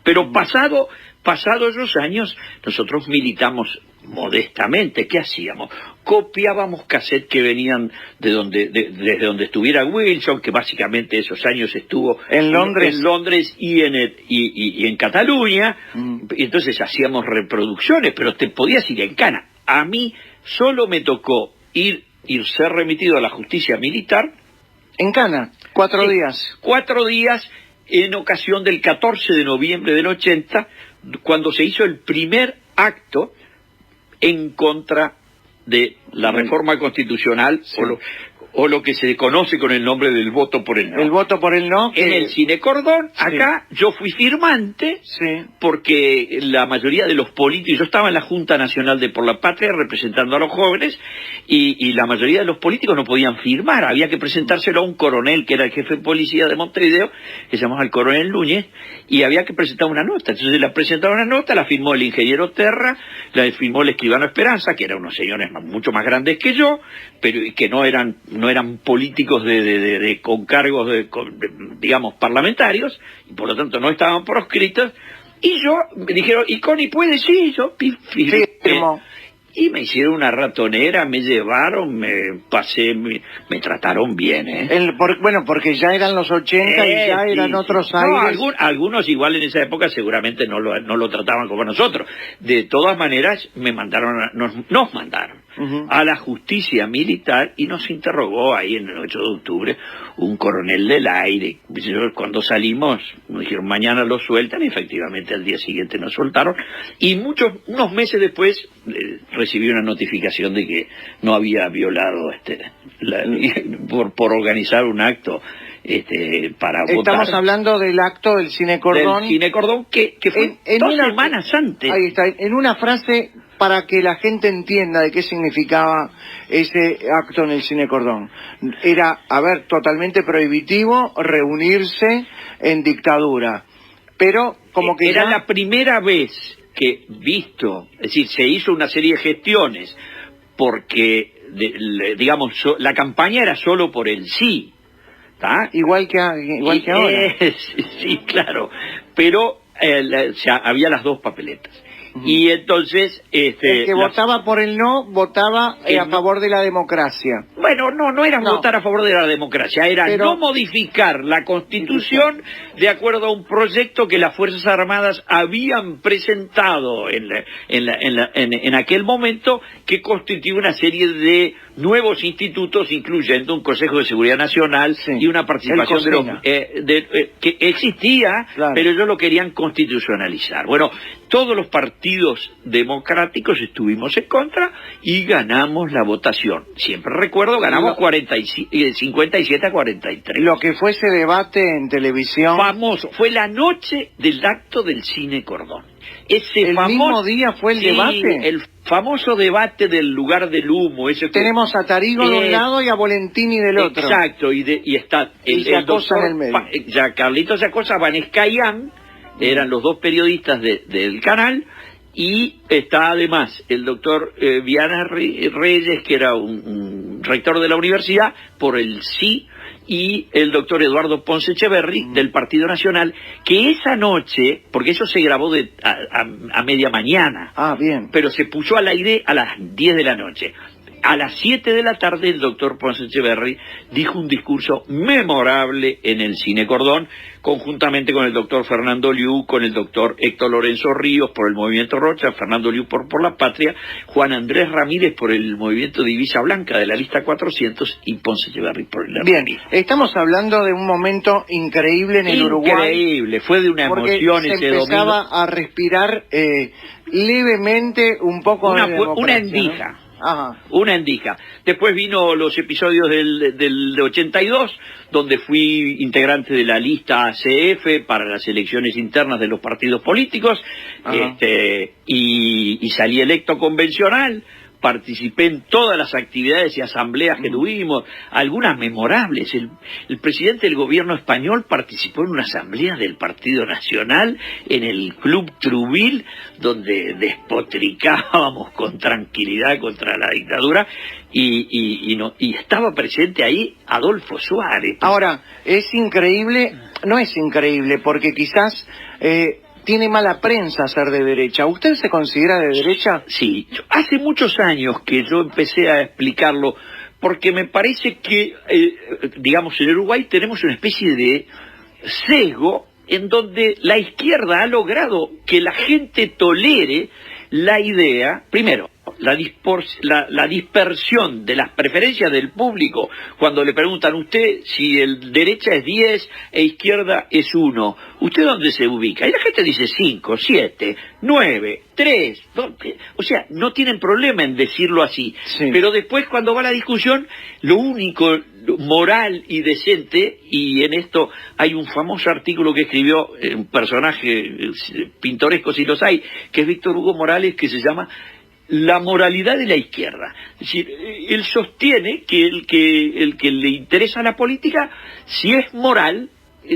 Pero pasados esos años, nosotros militamos modestamente. ¿Qué hacíamos? Copiábamos cassettes que venían desde donde estuviera Wilson, que básicamente esos años estuvo en Londres y en Cataluña. Y entonces hacíamos reproducciones, pero te podías ir en cana. A mí solo me tocó ser remitido a la justicia militar. ¿En cana? 4 días. 4 días en ocasión del 14 de noviembre del 80, cuando se hizo el primer acto en contra de la reforma constitucional, o lo que se conoce con el nombre del voto por el no. El voto por el no. En el Cine Cordón, acá yo fui firmante, porque la mayoría de los políticos, yo estaba en la Junta Nacional de Por la Patria representando a los jóvenes, y la mayoría de los políticos no podían firmar, había que presentárselo a un coronel que era el jefe de policía de Montevideo, que se llamaba el coronel Núñez, y había que presentar una nota. Entonces la presentaron una nota, la firmó el ingeniero Terra, la firmó el escribano Esperanza, que eran unos señores mucho más grandes que yo, pero que no eran políticos con cargos digamos parlamentarios, y por lo tanto no estaban proscritos. Y yo me dijeron, ¿y Connie puede? Sí, yo firmó. Y me hicieron una ratonera, me llevaron, me trataron bien, Bueno, porque ya eran los 80 y ya eran otros aires. No, algunos igual en esa época seguramente no lo trataban como nosotros. De todas maneras, nos mandaron a la justicia militar y nos interrogó ahí en el 8 de octubre un coronel del aire. Cuando salimos, nos dijeron, mañana lo sueltan, y efectivamente al día siguiente nos soltaron. Y unos meses después recibí una notificación de que no había violado por organizar un acto para votar. Estamos hablando del acto del Cine Cordón. Del Cine Cordón que fue dos semanas antes. Ahí está, en una frase para que la gente entienda de qué significaba ese acto en el Cine Cordón. Era, totalmente prohibitivo reunirse en dictadura, pero como que era la primera vez que es decir, se hizo una serie de gestiones, porque, digamos, la campaña era solo por el sí, ¿tá? Igual que ahora. Sí, claro, pero había las dos papeletas. Y entonces el que votaba por el no votaba a favor de la democracia. Bueno, no era votar a favor de la democracia, era no modificar la Constitución de acuerdo a un proyecto que las Fuerzas Armadas habían presentado en aquel momento, que constituía una serie de nuevos institutos, incluyendo un Consejo de Seguridad Nacional y una participación que existía, pero ellos lo querían constitucionalizar. Bueno, todos los partidos democráticos estuvimos en contra y ganamos la votación. Siempre recuerdo, ganamos 57 a 43. Lo que fue ese debate en televisión. Famoso, fue la noche del acto del Cine Cordón. Mismo día fue el debate. El famoso debate del lugar del humo. Tenemos a Tarigo de un lado y a Volentini del otro. Exacto, y está el doctor en el medio. Carlitos Yacosa, Vanessa Ian, eran los dos periodistas del canal, y está además el doctor Viana Reyes, que era un rector de la universidad, por el sí, y el doctor Eduardo Ponce Echeverri, del Partido Nacional, que esa noche, porque eso se grabó a media mañana, bien, pero se puso al aire a las 10 de la noche. A las 7 de la tarde el doctor Ponce Echeverri dijo un discurso memorable en el Cine Cordón, conjuntamente con el doctor Fernando Liu, con el doctor Héctor Lorenzo Ríos por el Movimiento Rocha, Fernando Liu por la Patria, Juan Andrés Ramírez por el Movimiento Divisa Blanca de la Lista 400 y Ponce Echeverri por el Bien, estamos hablando de un momento increíble en el Uruguay. Increíble, fue de una emoción ese domingo. Se empezaba a respirar levemente un poco una endija. Una endija. Después vino los episodios del 82, donde fui integrante de la lista ACF para las elecciones internas de los partidos políticos, y salí electo convencional. Participé en todas las actividades y asambleas que tuvimos, algunas memorables. El presidente del gobierno español participó en una asamblea del Partido Nacional en el Club Trubil, donde despotricábamos con tranquilidad contra la dictadura, y estaba presente ahí Adolfo Suárez. Ahora, no es increíble, porque quizás tiene mala prensa ser de derecha. ¿Usted se considera de derecha? Sí, hace muchos años que yo empecé a explicarlo, porque me parece que, digamos, en Uruguay tenemos una especie de sesgo en donde la izquierda ha logrado que la gente tolere la idea, primero, la dispersión de las preferencias del público cuando le preguntan a usted si el derecha es 10 e izquierda es 1. ¿Usted dónde se ubica? Y la gente dice 5, 7, 9, 3. O sea, no tienen problema en decirlo así. Sí. Pero después cuando va la discusión, lo único moral y decente, y en esto hay un famoso artículo que escribió un personaje pintoresco, si los hay, que es Víctor Hugo Morales, que se llama La moralidad de la izquierda. Es decir, él sostiene que el que le interesa la política, si es moral,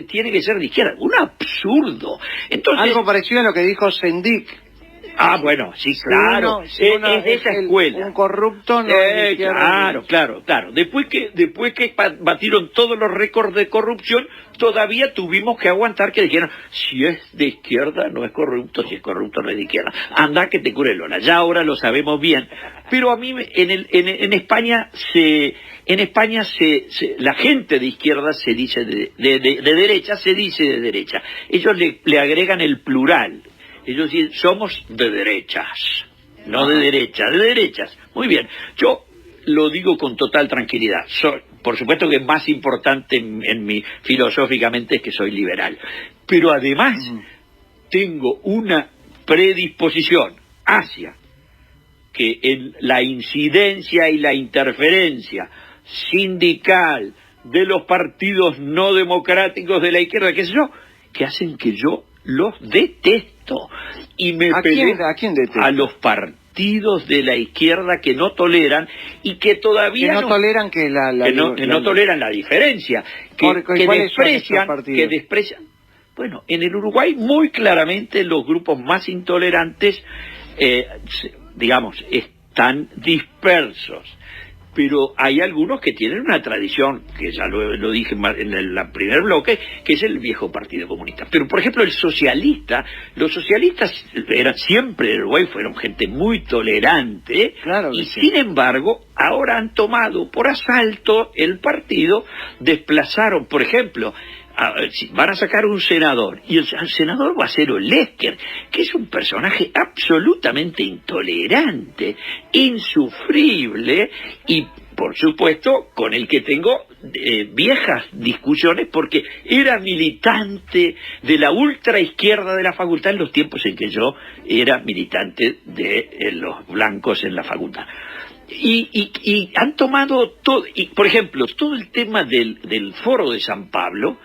tiene que ser de izquierda. Un absurdo. Entonces, algo parecido a lo que dijo Sendik. Bueno, sí, claro. Si uno es de esa escuela. Un corrupto no es de izquierda. Claro. Después que batieron todos los récords de corrupción, todavía tuvimos que aguantar que dijeran, si es de izquierda no es corrupto, si es corrupto no es de izquierda. Anda que te cure Lola. Ya ahora lo sabemos bien. Pero a mí en España la gente de izquierda se dice de derecha, se dice de derecha. Ellos le agregan el plural. Ellos dicen, somos de derechas, no de derecha, de derechas. Muy bien, yo lo digo con total tranquilidad. Por supuesto que más importante en mí filosóficamente es que soy liberal. Pero además tengo una predisposición hacia que en la incidencia y la interferencia sindical de los partidos no democráticos de la izquierda, qué sé yo, que hacen que yo los detesto y me peleo ¿A quién detesta? a los partidos de la izquierda que no toleran y que todavía no toleran que no toleran la diferencia, que desprecian. Bueno, en el Uruguay muy claramente los grupos más intolerantes, digamos, están dispersos. Pero hay algunos que tienen una tradición, que ya lo dije en el primer bloque, que es el viejo Partido Comunista. Pero, por ejemplo, los socialistas eran siempre en Uruguay, fueron gente muy tolerante, claro, y sí. Sin embargo, ahora han tomado por asalto el partido, desplazaron, por ejemplo, van a sacar un senador, y el senador va a ser Olesker, que es un personaje absolutamente intolerante, insufrible, y por supuesto con el que tengo viejas discusiones, porque era militante de la ultraizquierda de la facultad en los tiempos en que yo era militante de los blancos en la facultad. Y han tomado todo, y por ejemplo, todo el tema del Foro de San Pablo,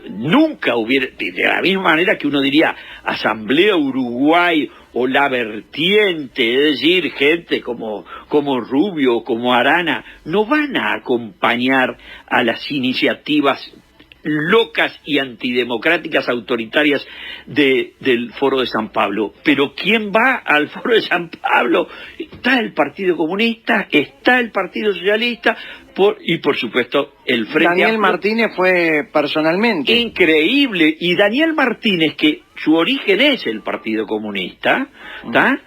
nunca hubiera, de la misma manera que uno diría Asamblea Uruguay o La Vertiente, es decir, gente como Rubio, como Arana, no van a acompañar a las iniciativas locas y antidemocráticas autoritarias del Foro de San Pablo. Pero ¿quién va al Foro de San Pablo? Está el Partido Comunista, está el Partido Socialista y por supuesto el Frente Daniel Amplio. Martínez fue personalmente. Increíble. Y Daniel Martínez, que su origen es el Partido Comunista, ¿está?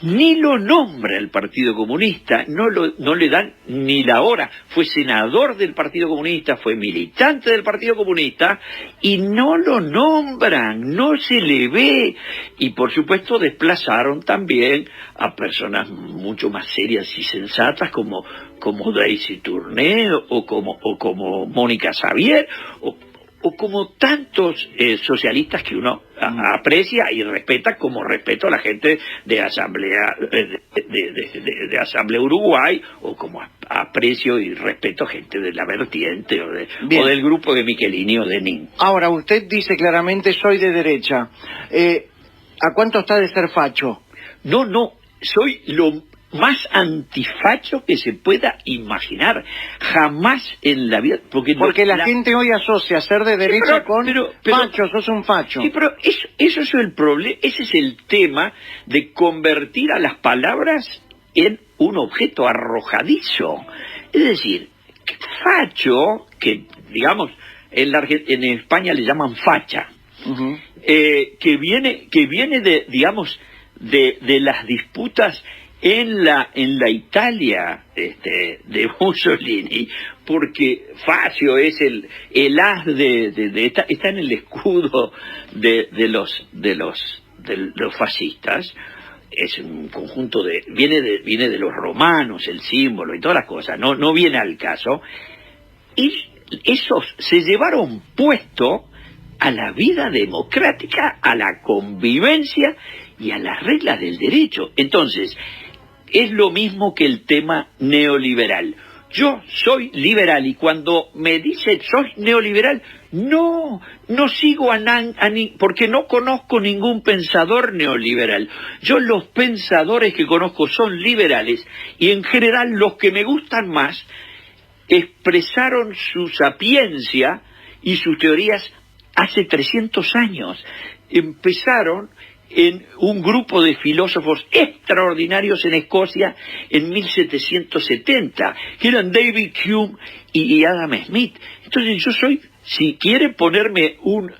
Ni lo nombra el Partido Comunista, no le dan ni la hora. Fue senador del Partido Comunista, fue militante del Partido Comunista y no lo nombran, no se le ve. Y por supuesto desplazaron también a personas mucho más serias y sensatas como Daisy Tourné o como Mónica Xavier o como tantos socialistas que uno aprecia y respeta, como respeto a la gente de Asamblea de Asamblea Uruguay, o como aprecio y respeto a gente de La Vertiente o del grupo de Michelini o de Nin. Ahora, usted dice claramente soy de derecha. ¿A cuánto está de ser facho? No, soy lo más antifacho que se pueda imaginar. Jamás en la vida. Porque la gente hoy asocia ser de derecha con facho, sos un facho. Sí, pero eso es el problema, ese es el tema de convertir a las palabras en un objeto arrojadizo. Es decir, facho, que digamos en España le llaman facha, que viene de, digamos, de las disputas en la Italia de Mussolini, porque Facio es el as está en el escudo de los fascistas, es un conjunto viene de los romanos, el símbolo y todas las cosas, no viene al caso. Y esos se llevaron puesto a la vida democrática, a la convivencia y a las reglas del derecho. Entonces, es lo mismo que el tema neoliberal. Yo soy liberal y cuando me dicen soy neoliberal, no sigo porque no conozco ningún pensador neoliberal. Yo los pensadores que conozco son liberales y en general los que me gustan más expresaron su sapiencia y sus teorías hace 300 años. Empezaron en un grupo de filósofos extraordinarios en Escocia en 1770, que eran David Hume y Adam Smith. Entonces yo soy, si quiere ponerme un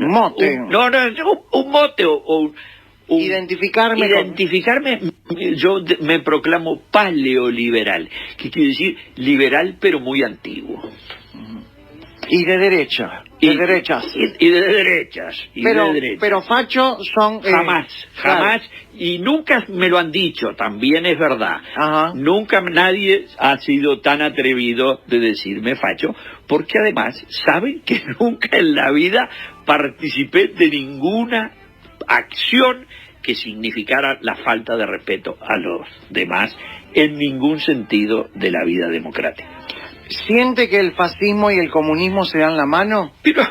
mote, un mote o identificarme, yo me proclamo paleoliberal, que quiere decir liberal pero muy antiguo. Y de derecha, de derechas. Y de derechas. Pero facho son... Jamás, claro. Y nunca me lo han dicho, también es verdad. Ajá. Nunca nadie ha sido tan atrevido de decirme facho, porque además saben que nunca en la vida participé de ninguna acción que significara la falta de respeto a los demás en ningún sentido de la vida democrática. ¿Siente que el fascismo y el comunismo se dan la mano? Pero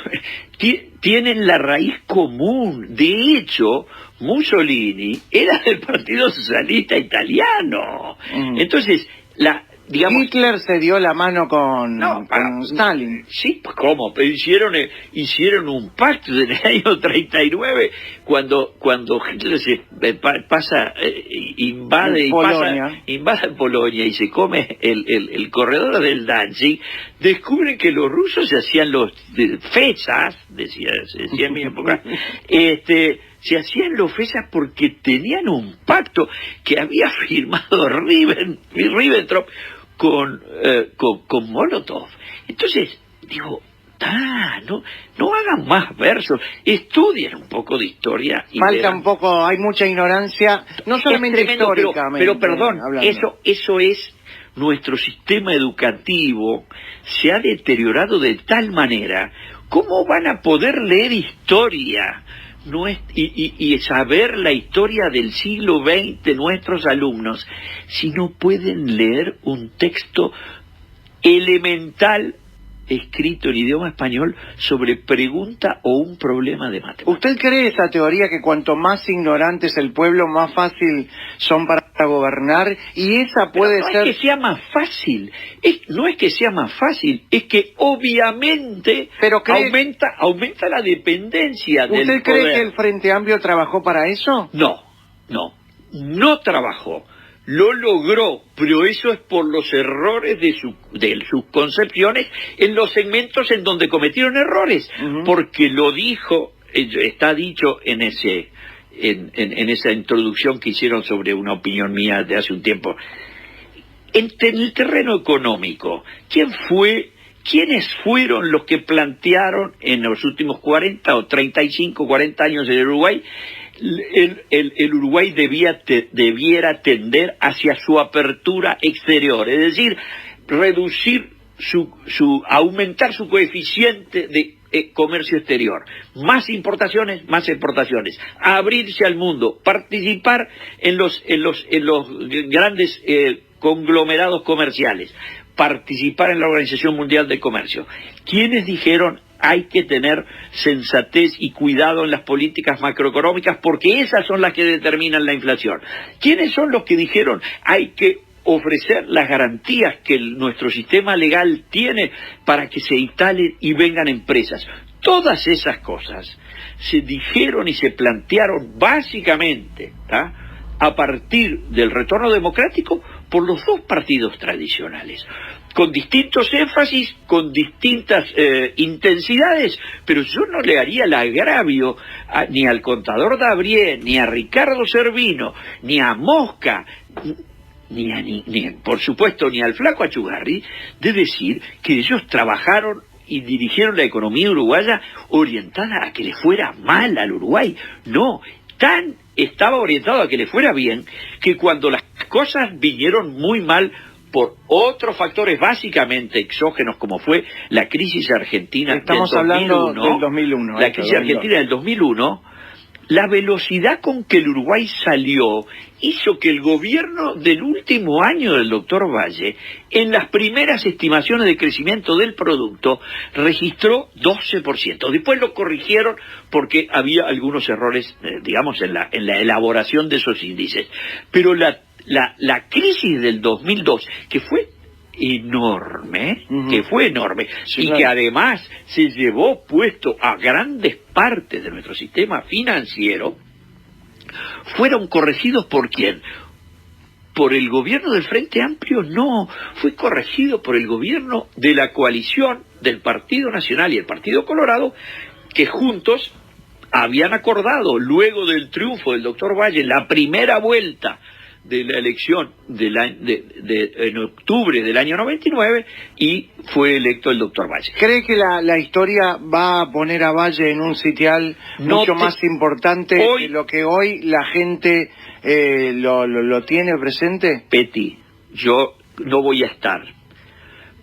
tienen la raíz común. De hecho, Mussolini era del Partido Socialista Italiano. Entonces, Hitler se dio la mano con Stalin. Sí, pues ¿cómo? Pero hicieron un pacto en el año 39 cuando Hitler se invade Polonia y se come el corredor del Danzig. Descubren que los rusos se hacían los fechas, se decía en mi época, se hacían los fechas porque tenían un pacto que había firmado Ribbentrop con Molotov. Entonces, digo, no hagan más versos, estudien un poco de historia. Falta un poco, hay mucha ignorancia, no solamente históricamente. Pero perdón, eso es, nuestro sistema educativo se ha deteriorado de tal manera, ¿cómo van a poder leer historia? Y saber la historia del siglo XX nuestros alumnos si no pueden leer un texto elemental escrito en idioma español sobre pregunta o un problema de matemáticas? ¿Usted cree esa teoría que cuanto más ignorante es el pueblo, más fácil son para gobernar? Y esa puede ser... No es que sea más fácil, no es que sea más fácil, es que obviamente aumenta la dependencia del poder. ¿Usted cree que el Frente Amplio trabajó para eso? No trabajó. Lo logró, pero eso es por los errores de sus concepciones en los segmentos en donde cometieron errores, porque lo dijo, está dicho en esa introducción que hicieron sobre una opinión mía de hace un tiempo. En el terreno económico, ¿quiénes fueron los que plantearon en los últimos 40 o 35, 40 años en el Uruguay? El Uruguay debiera tender hacia su apertura exterior, es decir, reducir aumentar su coeficiente de comercio exterior, más importaciones, más exportaciones, abrirse al mundo, participar en los grandes conglomerados comerciales, participar en la Organización Mundial del Comercio. ¿Quiénes dijeron hay que tener sensatez y cuidado en las políticas macroeconómicas porque esas son las que determinan la inflación? ¿Quiénes son los que dijeron hay que ofrecer las garantías que nuestro sistema legal tiene para que se instalen y vengan empresas? Todas esas cosas se dijeron y se plantearon básicamente a partir del retorno democrático por los dos partidos tradicionales, con distintos énfasis, con distintas intensidades, pero yo no le haría el agravio ni al contador Dabrié, ni a Ricardo Servino, ni a Mosca, ni por supuesto ni al flaco Achugarri, de decir que ellos trabajaron y dirigieron la economía uruguaya orientada a que le fuera mal al Uruguay. No, estaba orientado a que le fuera bien, que cuando las cosas vinieron muy mal por otros factores básicamente exógenos, como fue la crisis argentina del 2001, hablando del 2001. La crisis argentina del 2001, la velocidad con que el Uruguay salió hizo que el gobierno del último año del doctor Valle, en las primeras estimaciones de crecimiento del producto, registró 12%. Después lo corrigieron porque había algunos errores, digamos, en la elaboración de esos índices. Pero la crisis del 2002, que fue enorme, sí, y claro, que además se llevó puesto a grandes partes de nuestro sistema financiero, fueron corregidos ¿por quién? Por el gobierno del Frente Amplio. No, fue corregido por el gobierno de la coalición del Partido Nacional y el Partido Colorado, que juntos habían acordado, luego del triunfo del doctor Valle en la primera vuelta de la elección en octubre del año 99, y fue electo el doctor Valle. ¿Cree que la historia va a poner a Valle en un sitial mucho más importante de lo que hoy la gente lo tiene presente? Petty, yo no voy a estar,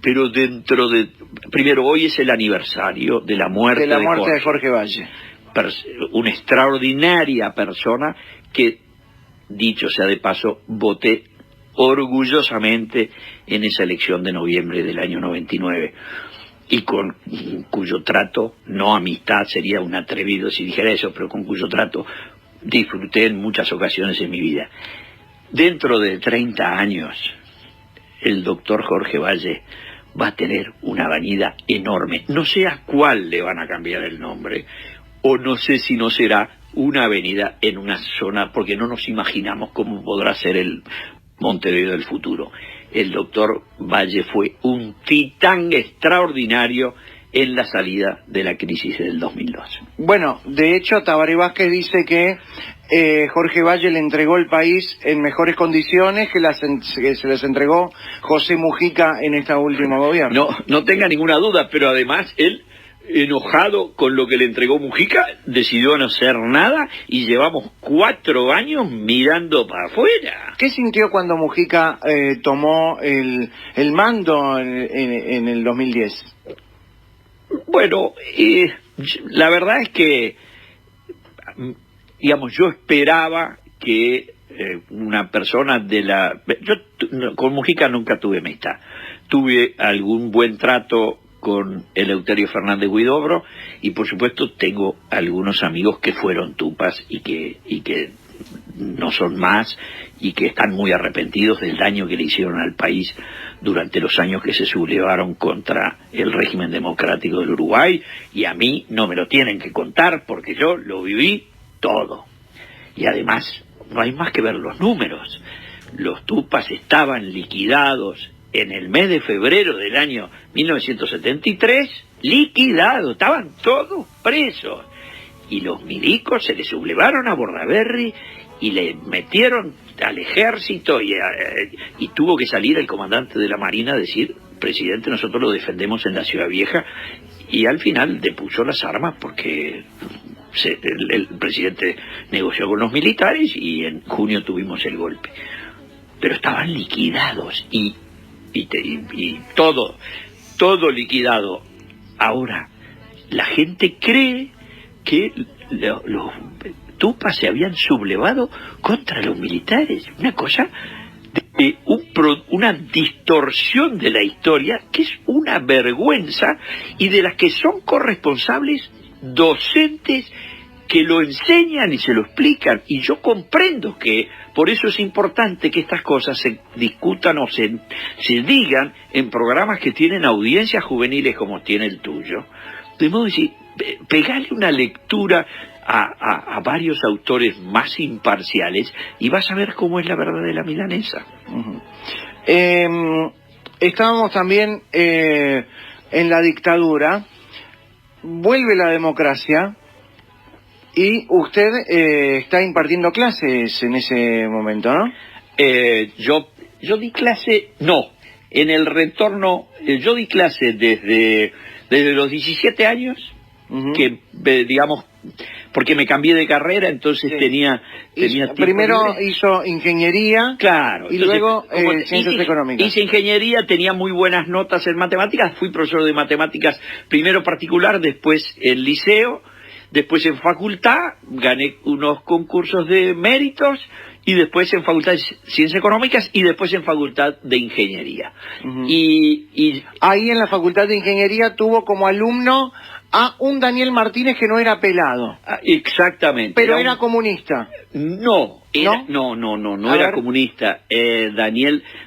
pero primero, hoy es el aniversario de la muerte de Jorge Valle. Una extraordinaria persona que, dicho sea de paso, voté orgullosamente en esa elección de noviembre del año 99, y con cuyo trato, no amistad, sería un atrevido si dijera eso, pero con cuyo trato disfruté en muchas ocasiones en mi vida. Dentro de 30 años, el doctor Jorge Valle va a tener una avenida enorme. No sé a cuál le van a cambiar el nombre, o no sé si no será una avenida en una zona, porque no nos imaginamos cómo podrá ser el Montevideo del futuro. El doctor Valle fue un titán extraordinario en la salida de la crisis del 2002. Bueno, de hecho, Tabaré Vázquez dice que Jorge Valle le entregó el país en mejores condiciones que se les entregó José Mujica en esta última gobierno. No tenga ninguna duda, pero además él, enojado con lo que le entregó Mujica, decidió no hacer nada, y llevamos 4 años mirando para afuera. ¿Qué sintió cuando Mujica tomó el mando en el 2010? Bueno, la verdad es que, digamos, yo esperaba que una persona yo con Mujica nunca tuve amistad. Tuve algún buen trato con Eleuterio Fernández Huidobro, y por supuesto tengo algunos amigos que fueron tupas y que no son más, y que están muy arrepentidos del daño que le hicieron al país durante los años que se sublevaron contra el régimen democrático del Uruguay, y a mí no me lo tienen que contar porque yo lo viví todo. Y además no hay más que ver los números. Los tupas estaban liquidados en el mes de febrero del año 1973, liquidados, estaban todos presos. Y los milicos se le sublevaron a Bordaberry y le metieron al ejército, y tuvo que salir el comandante de la Marina a decir: presidente, nosotros lo defendemos en la Ciudad Vieja, y al final depuso las armas porque el presidente negoció con los militares, y en junio tuvimos el golpe. Pero estaban liquidados y todo liquidado. Ahora, la gente cree que los tupas se habían sublevado contra los militares. Una cosa de una distorsión de la historia que es una vergüenza, y de las que son corresponsables docentes que lo enseñan y se lo explican. Y yo comprendo que por eso es importante que estas cosas se discutan o se digan en programas que tienen audiencias juveniles como tiene el tuyo. De modo de decir, pegale una lectura a varios autores más imparciales y vas a ver cómo es la verdad de la milanesa. Estábamos también en la dictadura, vuelve la democracia, y usted está impartiendo clases en ese momento, ¿no? Yo di clase, no, en el retorno, yo di clase desde los 17 años, que digamos, porque me cambié de carrera, entonces Sí. tenía tiempo Primero libre. hizo ingeniería. Claro. Y Entonces, luego como ciencias económicas. Hice ingeniería, tenía muy buenas notas en matemáticas, fui profesor de matemáticas, primero particular, después en liceo, después en facultad, gané unos concursos de méritos, y después en facultad de ciencias económicas, y después en facultad de ingeniería. Ujú. Y Ahí en la Facultad de Ingeniería tuvo como alumno a un Daniel Martínez que no era pelado, exactamente. pero un- era comunista. No, A era ver. comunista.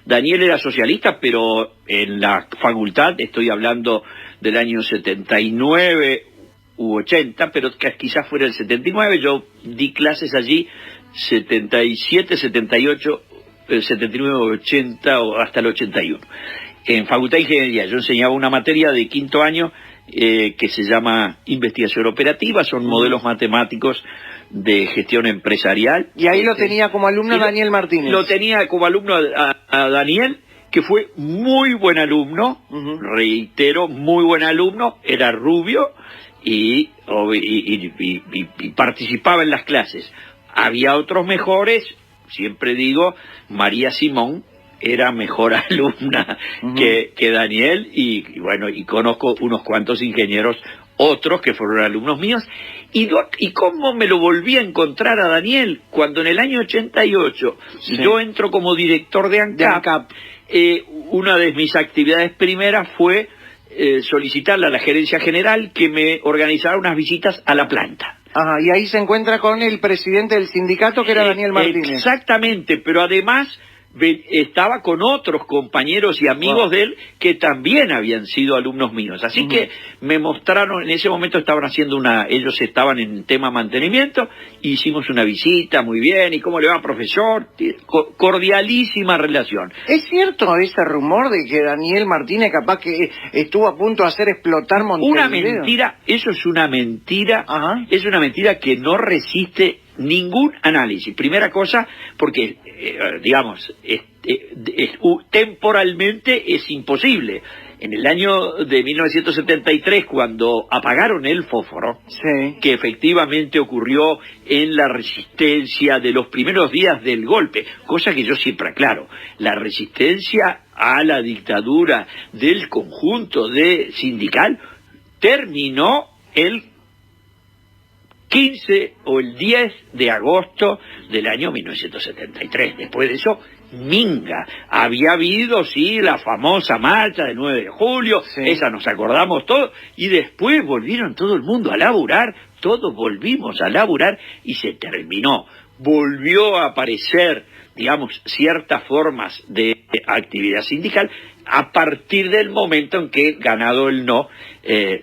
Daniel era socialista, pero en la facultad, estoy hablando del año 79 u 80, pero quizás fuera el 79, yo di clases allí 77, 78, 79, 80 o hasta el 81. En Facultad de Ingeniería yo enseñaba una materia de quinto año que se llama investigación operativa, son modelos matemáticos de gestión empresarial. Y ahí lo tenía como alumno Y Daniel Martínez. Lo tenía como alumno a Daniel, que fue muy buen alumno, Ujú. reitero, muy buen alumno, era rubio y participaba en las clases. Había otros mejores, siempre digo, María Simón era mejor alumna Ujú. que Daniel, y bueno, y conozco unos cuantos ingenieros otros que fueron alumnos míos, y cómo me lo volví a encontrar a Daniel, cuando en el año 88 Sí. yo entro como director de ANCAP. De ANCAP. Una de mis actividades primeras fue solicitarle a la gerencia general que me organizara unas visitas a la planta. Ajá, y ahí se encuentra con el presidente del sindicato que era Daniel Martínez. Exactamente, pero además estaba con otros compañeros y amigos de él que también habían sido alumnos míos. Así que me mostraron, en ese momento estaban haciendo ellos estaban en tema mantenimiento, hicimos una visita, muy bien, ¿y cómo le va, profesor? Cordialísima relación. ¿Es cierto ese rumor de que Daniel Martínez capaz que estuvo a punto de hacer explotar Montevideo? Una mentira, eso es una mentira, Ajá. es una mentira que no resiste ningún análisis. Primera cosa, porque, digamos, temporalmente es imposible. En el año de 1973, cuando apagaron el fósforo, Sí. que efectivamente ocurrió en la resistencia de los primeros días del golpe, cosa que yo siempre aclaro, la resistencia a la dictadura del conjunto de sindical terminó el 15 o el 10 de agosto del año 1973. Después de eso, minga. Había habido, sí, la famosa marcha del 9 de julio, Sí. esa nos acordamos todos, y después volvieron todo el mundo a laburar, todos volvimos a laburar y se terminó. Volvió a aparecer, digamos, ciertas formas de actividad sindical a partir del momento en que, ganado el no,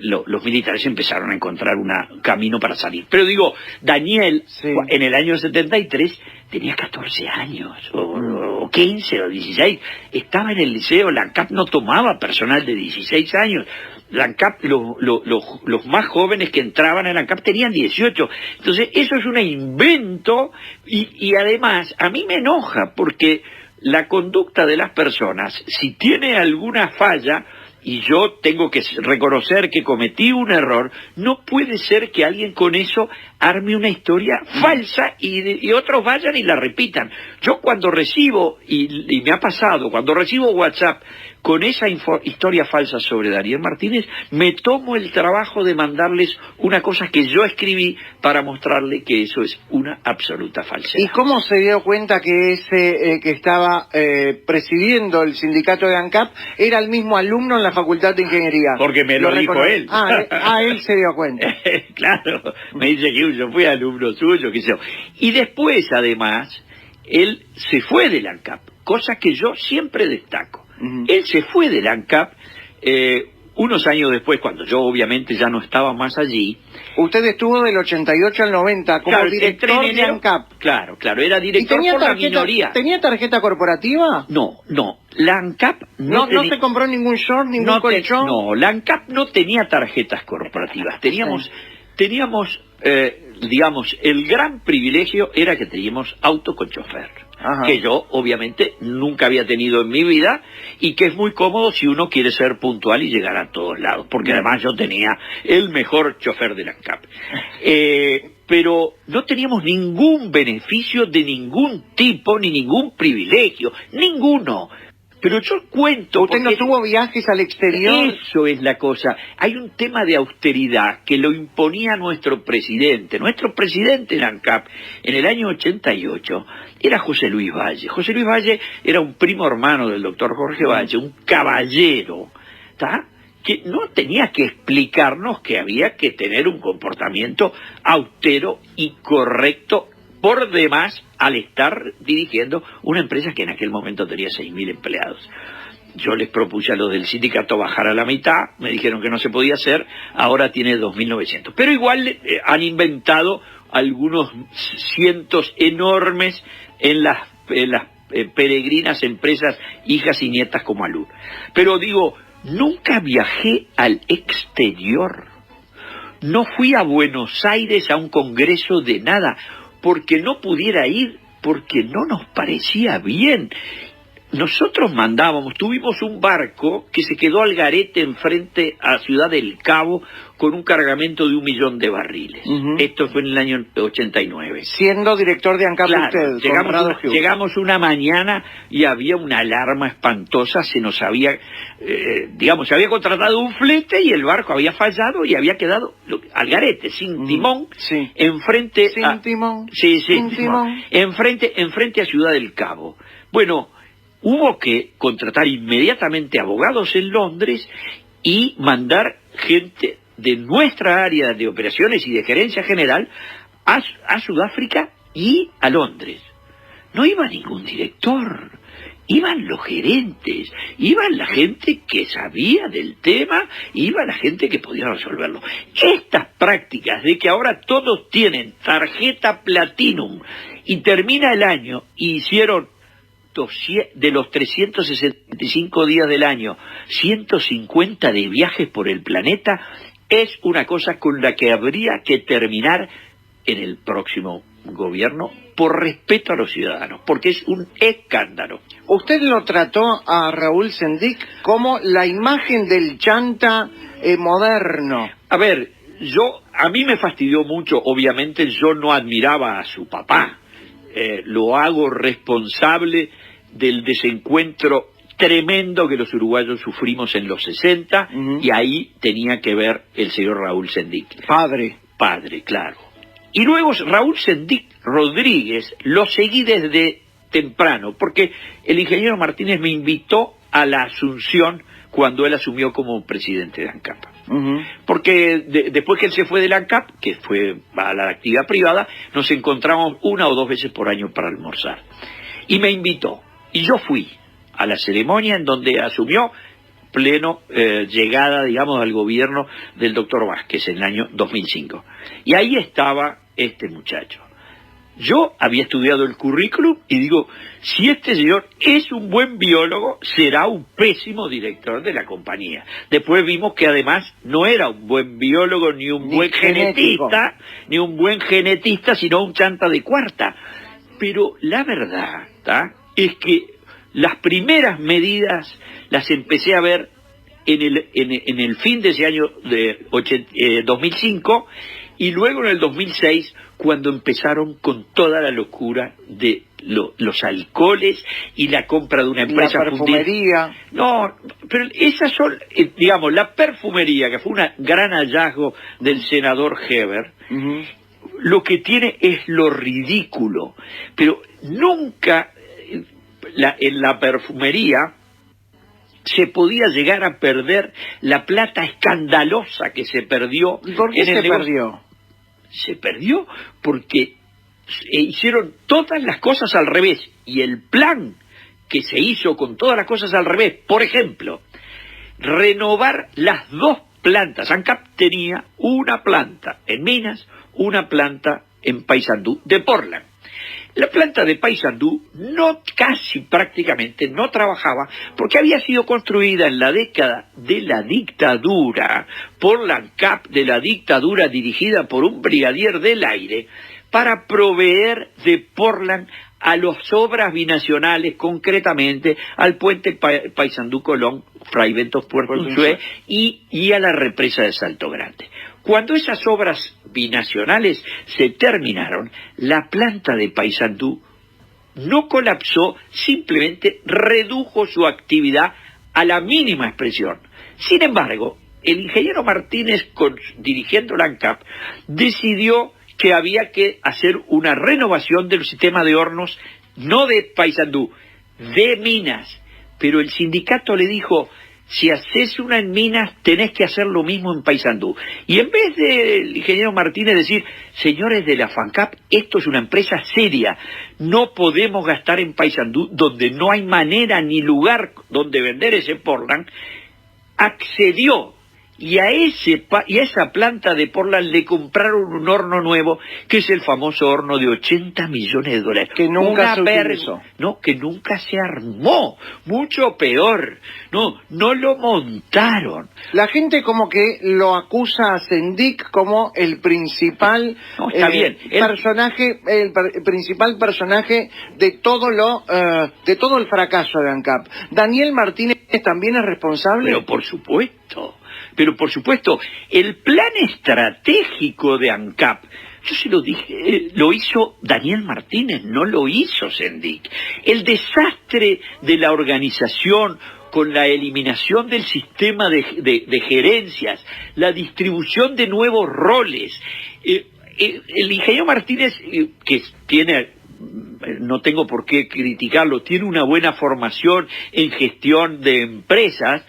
los militares empezaron a encontrar un camino para salir. Pero digo, Daniel, Sí. en el año 73, tenía 14 años, o 15 o 16, estaba en el liceo, la ANCAP no tomaba personal de 16 años, la ANCAP, los más jóvenes que entraban en la ANCAP tenían 18, entonces eso es un invento, y además a mí me enoja, porque la conducta de las personas, si tiene alguna falla, y yo tengo que reconocer que cometí un error, no puede ser que alguien con eso arme una historia falsa y otros vayan y la repitan. Yo cuando recibo, y me ha pasado, cuando recibo WhatsApp con esa historia falsa sobre Daniel Martínez, me tomo el trabajo de mandarles una cosa que yo escribí para mostrarle que eso es una absoluta falsedad. ¿Y cómo se dio cuenta que ese que estaba presidiendo el sindicato de ANCAP era el mismo alumno en la Facultad de Ingeniería? Porque me lo dijo él. Él se dio cuenta. Claro, me dice que yo fui alumno suyo, qué sé yo. Y después, además, él se fue del ANCAP, cosa que yo siempre destaco. Ujú. Él se fue del ANCAP unos años después, cuando yo obviamente ya no estaba más allí. Usted estuvo del 88 al 90 como Claro, director entré en de enero. ANCAP. Claro, era ¿Y director por la minoría. ¿Tenía tarjeta corporativa? No, la ANCAP No se compró ningún short, ningún colchón. No, la ANCAP no tenía tarjetas corporativas. Teníamos, digamos, el gran privilegio era que teníamos auto con chofer. Ajá. que yo obviamente nunca había tenido en mi vida y que es muy cómodo si uno quiere ser puntual y llegar a todos lados, porque además yo tenía el mejor chofer del ANCAP. Pero no teníamos ningún beneficio de ningún tipo, ni ningún privilegio, ninguno. Pero yo cuento... ¿Usted no tuvo viajes al exterior? Eso es la cosa. Hay un tema de austeridad que lo imponía nuestro presidente. Nuestro presidente en ANCAP, en el año 88, era José Luis Valle. José Luis Valle era un primo hermano del doctor Jorge Valle, un caballero, ¿está? Que no tenía que explicarnos que había que tener un comportamiento austero y correcto por demás al estar dirigiendo una empresa que en aquel momento tenía 6.000 empleados. Yo les propuse a los del sindicato bajar a la mitad, me dijeron que no se podía hacer, ahora tiene 2.900. Pero igual han inventado algunos cientos enormes en las peregrinas empresas, hijas y nietas como Alur. Pero digo, nunca viajé al exterior, no fui a Buenos Aires a un congreso de nada, porque no pudiera ir, porque no nos parecía bien. Nosotros mandábamos, tuvimos un barco que se quedó al garete enfrente a Ciudad del Cabo con un cargamento de 1 millón de barriles. Esto fue en el año 89. Siendo director de ANCAP Claro, usted. llegamos una mañana y había una alarma espantosa, se nos había, se había contratado un flete y el barco había fallado y había quedado al garete, sin timón, sí. enfrente sin timón. Sí, sin timón. Enfrente a Ciudad del Cabo. Bueno, hubo que contratar inmediatamente abogados en Londres y mandar gente de nuestra área de operaciones y de gerencia general a Sudáfrica y a Londres. No iba ningún director, iban los gerentes, iban la gente que sabía del tema, iba la gente que podía resolverlo. Estas prácticas de que ahora todos tienen tarjeta Platinum y termina el año y hicieron de los 365 días del año, 150 de viajes por el planeta, es una cosa con la que habría que terminar en el próximo gobierno por respeto a los ciudadanos, porque es un escándalo. Usted lo trató a Raúl Sendic como la imagen del chanta moderno. A ver, a mí me fastidió mucho, obviamente yo no admiraba a su papá, lo hago responsable del desencuentro tremendo que los uruguayos sufrimos en los 60, y ahí tenía que ver el señor Raúl Sendic. Padre, claro. Y luego Raúl Sendic Rodríguez lo seguí desde temprano, porque el ingeniero Martínez me invitó a la Asunción cuando él asumió como presidente de ANCAP. Porque después que él se fue del ANCAP, que fue a la actividad privada, nos encontramos 1 o 2 veces por año para almorzar. Y me invitó, y yo fui a la ceremonia en donde asumió pleno llegada, digamos, al gobierno del doctor Vázquez en el año 2005. Y ahí estaba este muchacho. Yo había estudiado el currículum y digo, si este señor es un buen biólogo, será un pésimo director de la compañía. Después vimos que además no era un buen biólogo, ni un buen genetista, sino un chanta de cuarta. Pero la verdad es que las primeras medidas las empecé a ver en el fin de ese año de 2005, y luego en el 2006, cuando empezaron con toda la locura de los alcoholes y la compra de una empresa. La perfumería. No, pero esas son, digamos, la perfumería, que fue un gran hallazgo del senador Heber, lo que tiene es lo ridículo, pero nunca en la perfumería se podía llegar a perder la plata escandalosa que se perdió. ¿Y por qué se perdió? Se perdió porque hicieron todas las cosas al revés, y el plan que se hizo con todas las cosas al revés, por ejemplo, renovar las 2 plantas. ANCAP tenía una planta en Minas, una planta en Paysandú de Portland. La planta de Paysandú casi prácticamente no trabajaba porque había sido construida en la década de la dictadura por la ANCAP, de la dictadura dirigida por un brigadier del aire, para proveer de Portland a las obras binacionales, concretamente al puente Paysandú-Colón, Fray Bentos Puerto Unzué, y a la represa de Salto Grande. Cuando esas obras binacionales se terminaron, la planta de Paysandú no colapsó, simplemente redujo su actividad a la mínima expresión. Sin embargo, el ingeniero Martínez, dirigiendo la ANCAP, decidió que había que hacer una renovación del sistema de hornos, no de Paysandú, de Minas. Pero el sindicato le dijo, si haces una en Minas, tenés que hacer lo mismo en Paysandú. Y en vez del ingeniero Martínez decir, señores de la FANCAP, esto es una empresa seria, no podemos gastar en Paysandú, donde no hay manera ni lugar donde vender ese Portland, accedió. Y a esa planta de Portland le compraron un horno nuevo, que es el famoso horno de $80 millones. Que nunca se utilizó. No, que nunca se armó. Mucho peor. No lo montaron. La gente como que lo acusa a Sendik como el principal personaje, el principal personaje de todo el fracaso de ANCAP. ¿Daniel Martínez también es responsable? Pero por supuesto, el plan estratégico de ANCAP, yo se lo dije, lo hizo Daniel Martínez, no lo hizo Sendik. El desastre de la organización con la eliminación del sistema de gerencias, la distribución de nuevos roles. El ingeniero Martínez, que tiene... no tengo por qué criticarlo, tiene una buena formación en gestión de empresas,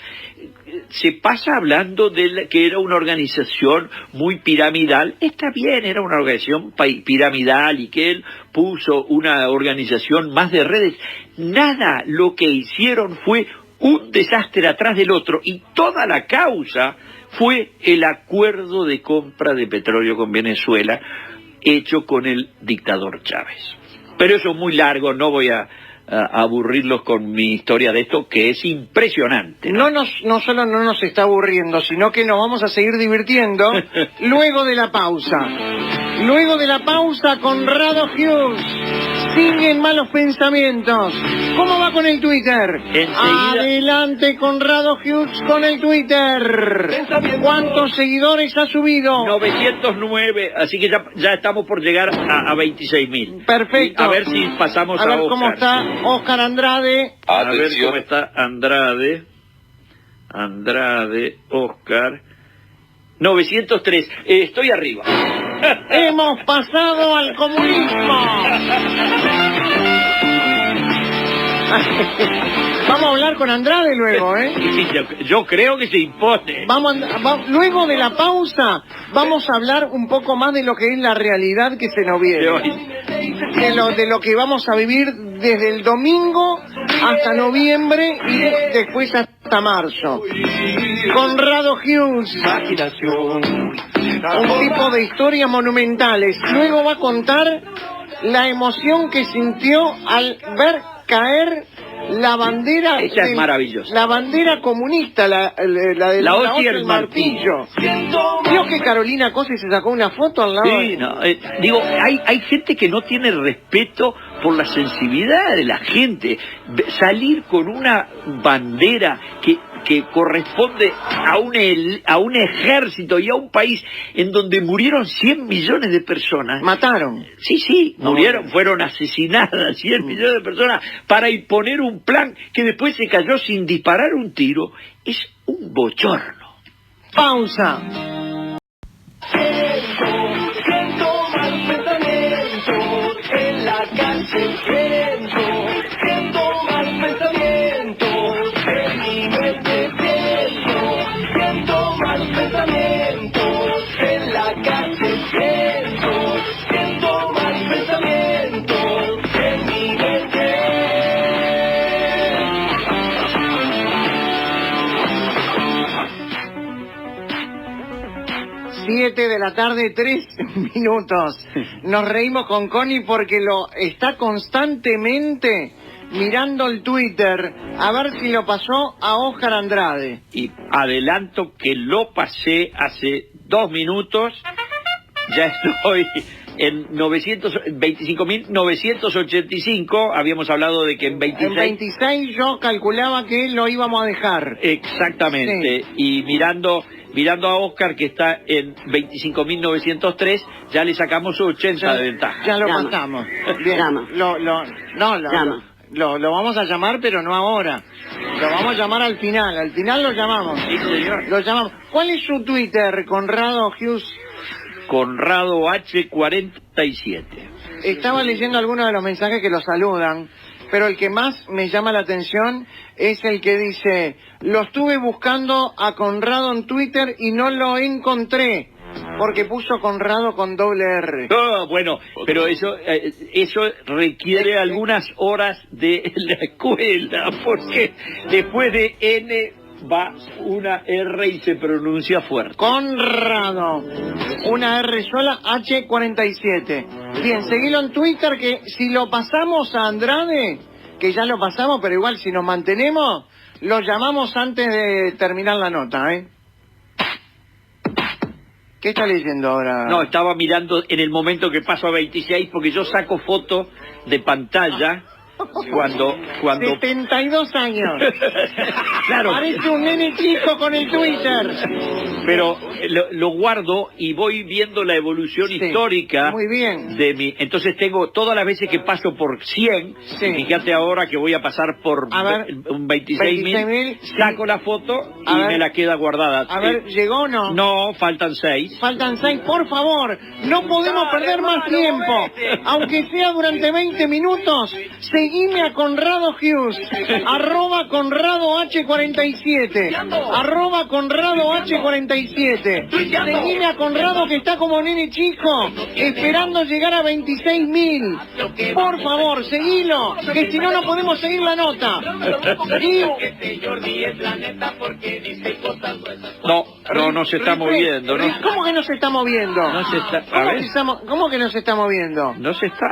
se pasa hablando de que era una organización muy piramidal. Está bien, era una organización piramidal y que él puso una organización más de redes. Nada, lo que hicieron fue un desastre atrás del otro, y toda la causa fue el acuerdo de compra de petróleo con Venezuela hecho con el dictador Chávez. Pero eso es muy largo, no voy a aburrirlos con mi historia de esto, que es impresionante. No solo no nos está aburriendo, sino que nos vamos a seguir divirtiendo luego de la pausa. Luego de la pausa, Conrado Hughes. Siguen malos pensamientos. ¿Cómo va con el Twitter? Enseguida... Adelante, Conrado Hughes, con el Twitter. ¿Cuántos seguidores ha subido? 909, así que ya estamos por llegar a 26.000. Perfecto. A ver si pasamos a ver Oscar. cómo está Oscar Andrade. A ver cómo está Andrade, Oscar. 903. Estoy arriba. Hemos pasado al comunismo. Vamos a hablar con Andrade luego, ¿eh? Sí, yo creo que se impone. Luego de la pausa, vamos a hablar un poco más de lo que es la realidad que se nos viene. De lo que vamos a vivir desde el domingo hasta noviembre y después hasta marzo. Conrado Hughes, un tipo de historias monumentales. Luego va a contar la emoción que sintió al ver caer la bandera. Esa es maravillosa. La bandera comunista, la de la hoz y el martillo. ¿Vio que Carolina Cosi se sacó una foto al lado? Sí, digo, hay gente que no tiene respeto por la sensibilidad de la gente. Salir con una bandera que corresponde a un ejército y a un país en donde murieron 100 millones de personas. ¿Mataron? Sí, murieron, fueron asesinadas 100 millones de personas para imponer un plan que después se cayó sin disparar un tiro. Es un bochorno. Pausa. Siento mal pensamiento en la cárcel, siento mal pensamiento en mi mente, siento mal pensamiento en la cárcel, siento mal pensamiento en mi mente. 7 de la tarde, 3 minutos. Nos reímos con Connie porque lo está constantemente mirando el Twitter a ver si lo pasó a Oscar Andrade. Y adelanto que lo pasé hace 2 minutos. Ya estoy En 25.985 habíamos hablado de que en 26... En 26 yo calculaba que lo íbamos a dejar. Exactamente. Sí. Y mirando a Oscar, que está en 25.903, ya le sacamos 80 de ventaja. Ya lo pasamos. Bien. Lo vamos a llamar, pero no ahora. Lo vamos a llamar al final. Al final lo llamamos. Sí, señor. Lo llamamos. ¿Cuál es su Twitter, Conrado Hughes? Conrado H47. Estaba leyendo algunos de los mensajes que lo saludan, pero el que más me llama la atención es el que dice: lo estuve buscando a Conrado en Twitter y no lo encontré, porque puso Conrado con doble R. Oh, bueno, pero eso requiere algunas horas de la escuela, porque después de N va una R y se pronuncia fuerte. Conrado, una R sola, H47. Bien, seguilo en Twitter, que si lo pasamos a Andrade, que ya lo pasamos, pero igual si nos mantenemos, lo llamamos antes de terminar la nota, ¿eh? ¿Qué está leyendo ahora? No, estaba mirando en el momento que paso a 26, porque yo saco fotos de pantalla cuando 72 años. Claro. Parece un nene chico con el Twitter. Pero lo guardo y voy viendo la evolución histórica. Muy bien. De mi. Entonces tengo todas las veces que paso por 100. Sí. Fíjate ahora que voy a pasar por un 26.000. Saco la foto y me la queda guardada. A ver, ¿llegó o no? No, faltan 6. Faltan 6, por favor. No podemos perder más tiempo. Aunque sea durante 20 minutos. Seguime a Conrado Hughes, @Conrado H47, @Conrado H47. Seguime a Conrado, que está como nene chico, esperando llegar a 26.000. Por favor, seguilo, que si no, no podemos seguir la nota. No se está moviendo. No. ¿Cómo que no se está moviendo? No se está. ¿Cómo que no se está moviendo? No se está.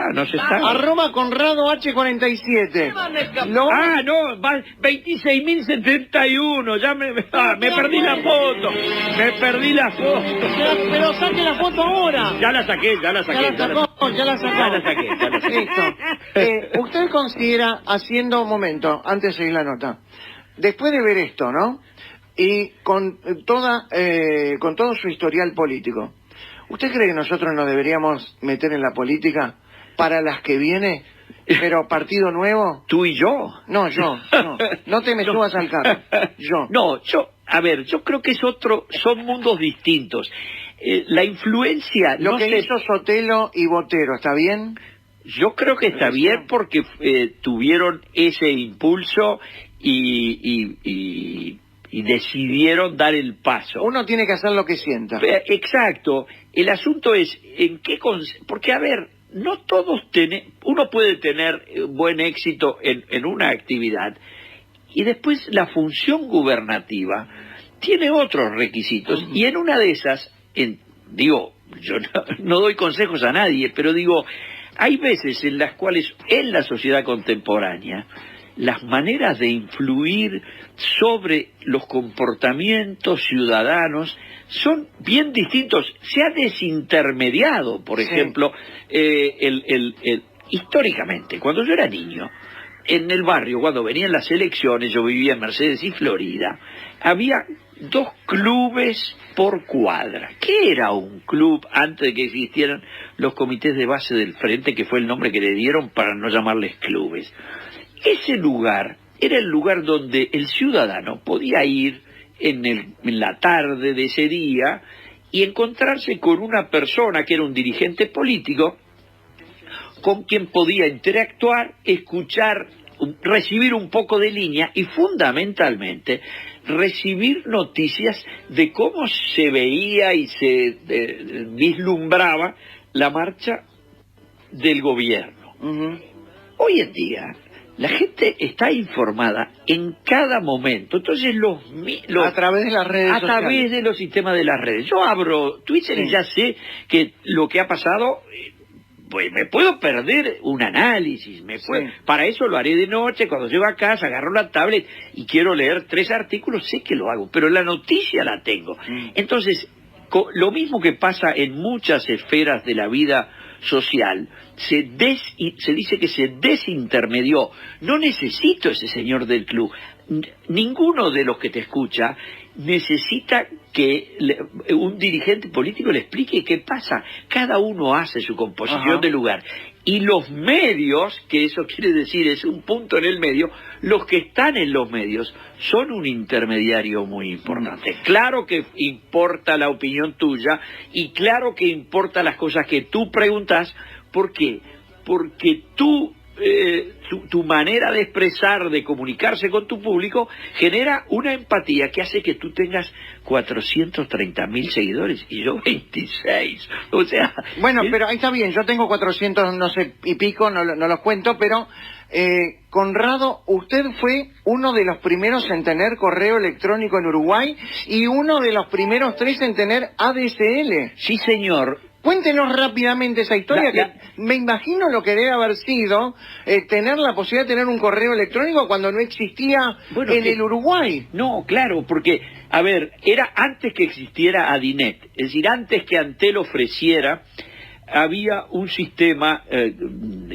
@Conrado H47. No, va 26.071. Ya me perdí la foto. Pero saque la foto ahora. Ya la saqué. Ya la saqué. Listo. Usted considera, haciendo un momento, antes de seguir la nota, después de ver esto, ¿no? Y con todo su historial político, ¿usted cree que nosotros nos deberíamos meter en la política para las que viene? Pero partido nuevo. ¿Tú y yo? No, yo. No te me subas al carro. Yo. No, yo creo que son mundos distintos. La influencia... Lo que hizo Sotelo y Botero, ¿está bien? Yo creo que está bien porque tuvieron ese impulso y decidieron dar el paso. Uno tiene que hacer lo que sienta. Exacto. El asunto es en qué... Porque, a ver, no todos uno puede tener buen éxito en una actividad y después la función gubernativa tiene otros requisitos. Y en una de esas, yo no doy consejos a nadie, pero digo, hay veces en las cuales en la sociedad contemporánea las maneras de influir sobre los comportamientos ciudadanos son bien distintos. Se ha desintermediado, por ejemplo, históricamente, cuando yo era niño, en el barrio, cuando venían las elecciones, yo vivía en Mercedes y Florida, había 2 clubes por cuadra. ¿Qué era un club antes de que existieran los comités de base del frente, que fue el nombre que le dieron para no llamarles clubes? Ese lugar era el lugar donde el ciudadano podía ir en la tarde de ese día y encontrarse con una persona que era un dirigente político con quien podía interactuar, escuchar, recibir un poco de línea y fundamentalmente recibir noticias de cómo se veía y se vislumbraba la marcha del gobierno. Hoy en día la gente está informada en cada momento. Entonces a través de las redes sociales. A través de los sistemas de las redes. Yo abro Twitter y ya sé que lo que ha pasado, pues me puedo perder un análisis. Para eso lo haré de noche, cuando llego a casa, agarro la tablet y quiero leer 3 artículos, sé que lo hago, pero la noticia la tengo. Entonces, lo mismo que pasa en muchas esferas de la vida social se dice que se desintermedió. No necesito ese señor del club. Ninguno de los que te escucha necesita que un dirigente político le explique qué pasa. Cada uno hace su composición de lugar. Y los medios, que eso quiere decir es un punto en el medio, los que están en los medios son un intermediario muy importante. Claro que importa la opinión tuya y claro que importa las cosas que tú preguntas. ¿Por qué? Porque tú... tu manera de expresar, de comunicarse con tu público, genera una empatía que hace que tú tengas 430.000 seguidores y yo 26. O sea... Bueno, pero ahí está bien, yo tengo 400, no sé, y pico, no los cuento, pero... Conrado, usted fue uno de los primeros en tener correo electrónico en Uruguay y uno de los primeros 3 en tener ADSL. Sí, señor. Cuéntenos rápidamente esa historia, que me imagino lo que debe haber sido tener la posibilidad de tener un correo electrónico cuando no existía el Uruguay. No, claro, porque, a ver, era antes que existiera Adinet, es decir, antes que Antel ofreciera, había un sistema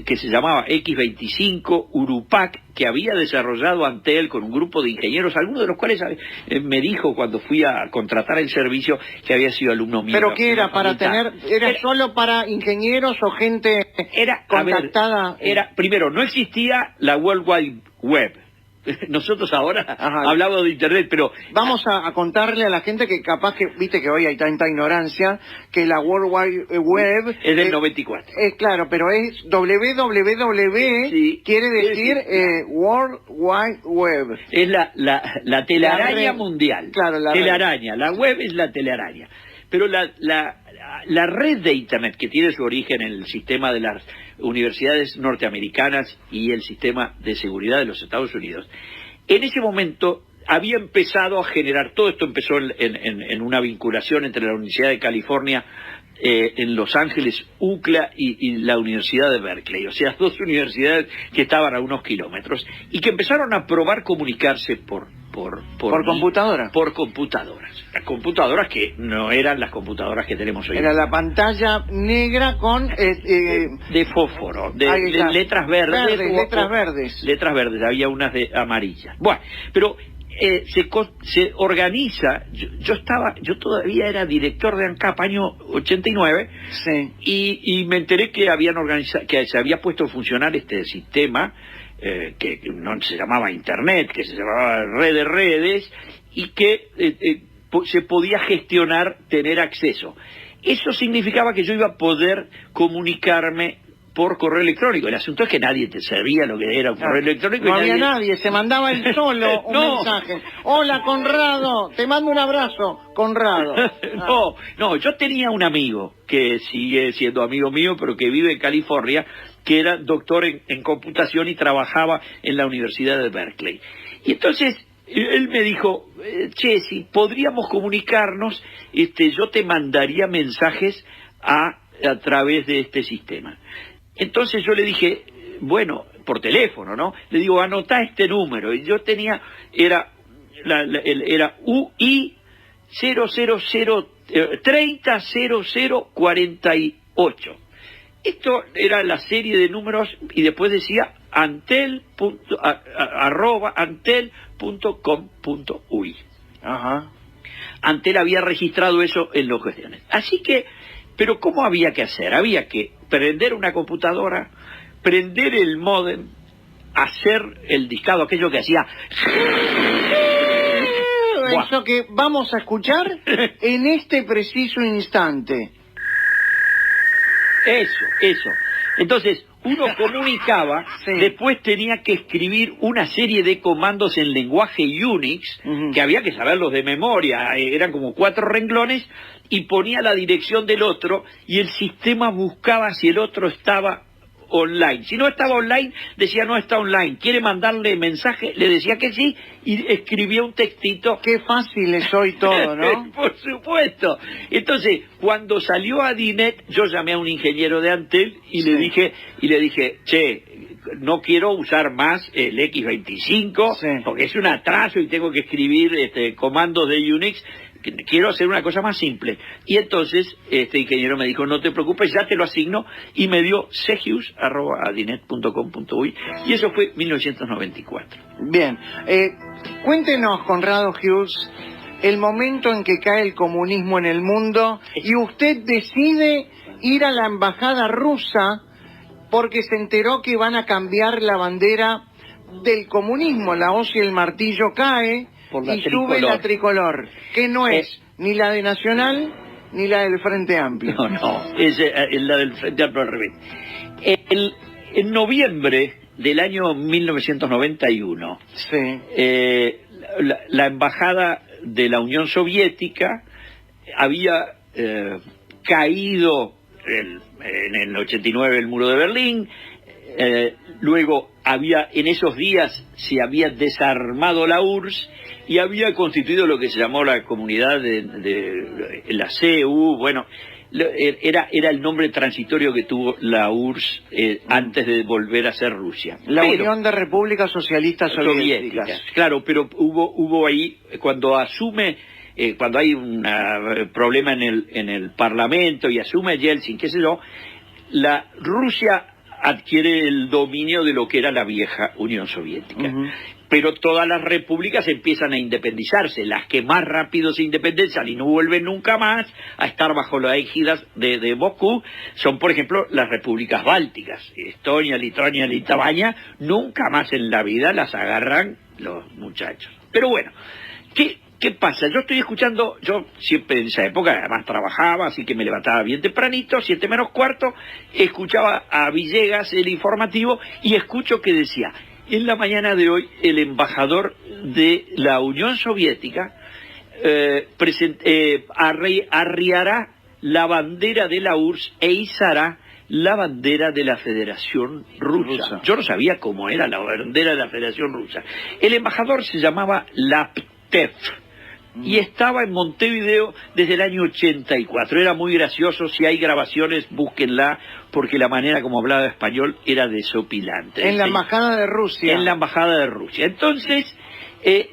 que se llamaba X25 Urupac, que había desarrollado Antel con un grupo de ingenieros, algunos de los cuales me dijo cuando fui a contratar el servicio que había sido alumno mío. ¿Pero qué era? ¿Era solo para ingenieros o gente contactada? Primero, no existía la World Wide Web. Nosotros ahora hablamos de Internet, pero... Vamos a contarle a la gente que capaz que, viste que hoy hay tanta ignorancia, que la World Wide Web... Es del 94. Claro, pero es www, sí, quiere decir World Wide Web. Es la telaraña mundial. Claro, la telaraña. La web es la telaraña. Pero la red de Internet, que tiene su origen en el sistema de las universidades norteamericanas y el sistema de seguridad de los Estados Unidos, en ese momento había empezado a generar, todo esto empezó en una vinculación entre la Universidad de California en Los Ángeles, UCLA y la Universidad de Berkeley, o sea, 2 universidades que estaban a unos kilómetros y que empezaron a probar comunicarse por computadora. Por computadoras. Las computadoras que no eran las computadoras que tenemos hoy. Era la pantalla negra con... de fósforo, de letras verdes. Letras verdes. Letras verdes, había unas de amarillas. Bueno, pero... se organiza, yo todavía era director de ANCAP año 89, sí. y me enteré que habían organizado, que se había puesto a funcionar este sistema que no se llamaba Internet, que se llamaba Red de Redes, y que se podía gestionar, tener acceso. Eso significaba que yo iba a poder comunicarme por correo electrónico. El asunto es que nadie te sabía lo que era un correo electrónico. No había nadie, se mandaba él solo un mensaje. Hola, Conrado, te mando un abrazo, Conrado. No, yo tenía un amigo que sigue siendo amigo mío, pero que vive en California, que era doctor en computación y trabajaba en la Universidad de Berkeley. Y entonces él me dijo, che, si podríamos comunicarnos, yo te mandaría mensajes a través de este sistema. Entonces yo le dije, bueno, por teléfono, ¿no? Le digo, anotá este número. Y yo tenía, era UI 300048. Esto era la serie de números y después decía antel.com.uy. Ajá. Antel había registrado eso en los cuestiones. Así que, pero ¿cómo había que hacer? Había que prender una computadora, prender el módem, hacer el discado, aquello que hacía... Eso que vamos a escuchar en este preciso instante. Eso. Entonces, uno comunicaba, después tenía que escribir una serie de comandos en lenguaje Unix, que había que saberlos de memoria, eran como 4 renglones, y ponía la dirección del otro, y el sistema buscaba si el otro estaba online. Si no estaba online, decía no está online. ¿Quiere mandarle mensaje? Le decía que sí, y escribía un textito. Qué fácil es hoy todo, ¿no? Por supuesto. Entonces, cuando salió Adinet, yo llamé a un ingeniero de Antel y le dije, che, no quiero usar más el X25, Sí. porque es un atraso y tengo que escribir comandos de Unix. Quiero hacer una cosa más simple. Y entonces este ingeniero me dijo, no te preocupes, ya te lo asigno, y me dio cegius@adinet.com.uy, y eso fue 1994. Bien. Cuéntenos, Conrado Hughes, el momento en que cae el comunismo en el mundo y usted decide ir a la embajada rusa porque se enteró que van a cambiar la bandera del comunismo. La hoz y el martillo cae Por la y tricolor. sube la tricolor, que no es ni la de Nacional ni la del Frente Amplio. No, es la del Frente Amplio al revés. En noviembre del año 1991, Sí. la embajada de la Unión Soviética había caído en el 89 el muro de Berlín. Luego en esos días se había desarmado la URSS y había constituido lo que se llamó la comunidad de la CEU. Bueno, era el nombre transitorio que tuvo la URSS antes de volver a ser Rusia. La Unión de Repúblicas Socialistas Soviéticas. Claro, pero hubo ahí, cuando hay un problema en el Parlamento y asume Yeltsin, qué sé yo, la Rusia adquiere el dominio de lo que era la vieja Unión Soviética. Uh-huh. Pero todas las repúblicas empiezan a independizarse. Las que más rápido se independizan y no vuelven nunca más a estar bajo la égida de Moscú son, por ejemplo, las repúblicas bálticas. Estonia, Lituania, Lituania, nunca más en la vida las agarran los muchachos. Pero bueno, ¿qué pasa? Yo estoy escuchando, yo siempre en esa época además trabajaba, así que me levantaba bien tempranito, 7:45, escuchaba a Villegas el informativo y escucho que decía: en la mañana de hoy el embajador de la Unión Soviética arriará la bandera de la URSS e izará la bandera de la Federación Rusa. Yo no sabía cómo era la bandera de la Federación Rusa. El embajador se llamaba Laptev y estaba en Montevideo desde el año 84. Era muy gracioso. Si hay grabaciones, búsquenla, porque la manera como hablaba español era desopilante. En la embajada de Rusia. En la embajada de Rusia. Entonces,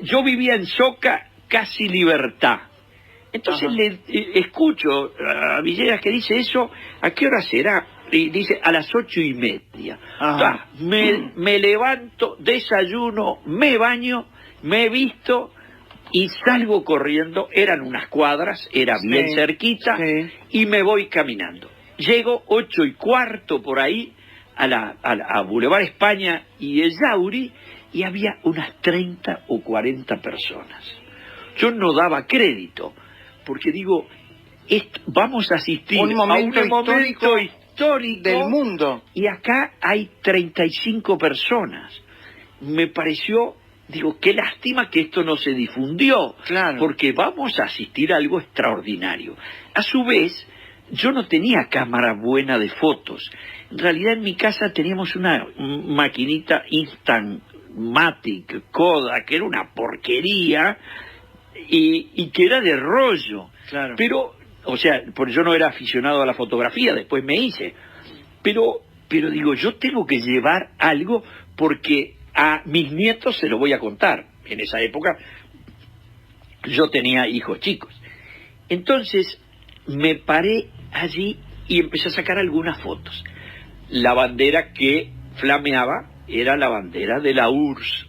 yo vivía en Soca, casi Libertad. Entonces escucho a Villegas que dice eso. ¿A qué hora será? Y dice a las 8:30. Me levanto, desayuno, me baño, me visto y salgo corriendo. Eran unas cuadras, era bien cerquita, y me voy caminando. Llego 8:15 por ahí a Boulevard España y Ellauri, y había unas 30 o 40 personas. Yo no daba crédito, porque digo, vamos a asistir a un momento histórico del mundo, y acá hay 35 personas. Me pareció, digo, qué lástima que esto no se difundió, claro, porque vamos a asistir a algo extraordinario. A su vez, yo no tenía cámara buena de fotos. En realidad en mi casa teníamos una maquinita Instamatic Kodak, que era una porquería, y que era de rollo. Claro. Pero, o sea, porque yo no era aficionado a la fotografía, después me hice. Pero digo, yo tengo que llevar algo porque a mis nietos se lo voy a contar. En esa época yo tenía hijos chicos. Entonces me paré allí y empecé a sacar algunas fotos. La bandera que flameaba era la bandera de la URSS.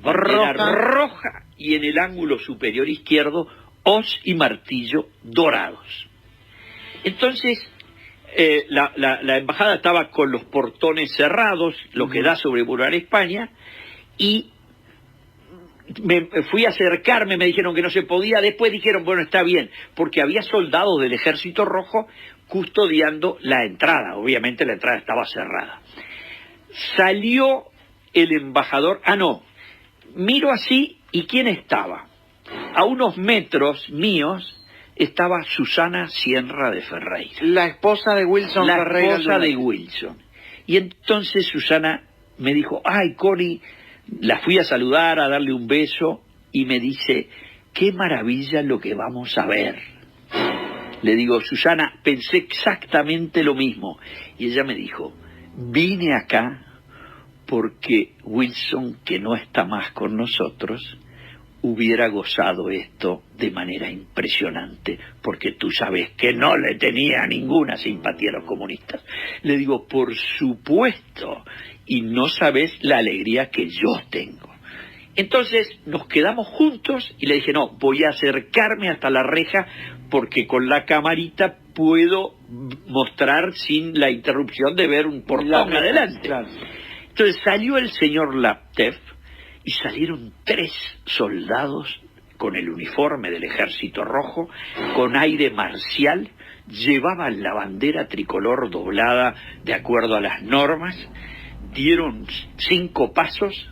Bandera roja, y en el ángulo superior izquierdo hoz y martillo dorados. Entonces la embajada estaba con los portones cerrados, lo que da sobre Boulevard España, y me fui a acercarme, me dijeron que no se podía, después dijeron, bueno, está bien, porque había soldados del Ejército Rojo custodiando la entrada. Obviamente la entrada estaba cerrada. Salió el embajador, miro así, ¿y quién estaba? A unos metros míos estaba Susana Sierra de Ferreira. La esposa de Wilson Ferreira. La esposa de Wilson. Y entonces Susana me dijo, ay, Connie, la fui a saludar, a darle un beso, y me dice, qué maravilla lo que vamos a ver. Le digo, Susana, pensé exactamente lo mismo. Y ella me dijo, vine acá porque Wilson, que no está más con nosotros, hubiera gozado esto de manera impresionante, porque tú sabes que no le tenía ninguna simpatía a los comunistas. Le digo, por supuesto, y no sabes la alegría que yo tengo. Entonces nos quedamos juntos y le dije, no, voy a acercarme hasta la reja porque con la camarita puedo mostrar sin la interrupción de ver un portón adelante. Claro. Entonces salió el señor Laptev y salieron 3 soldados con el uniforme del Ejército Rojo, con aire marcial, llevaban la bandera tricolor doblada de acuerdo a las normas, dieron 5 pasos,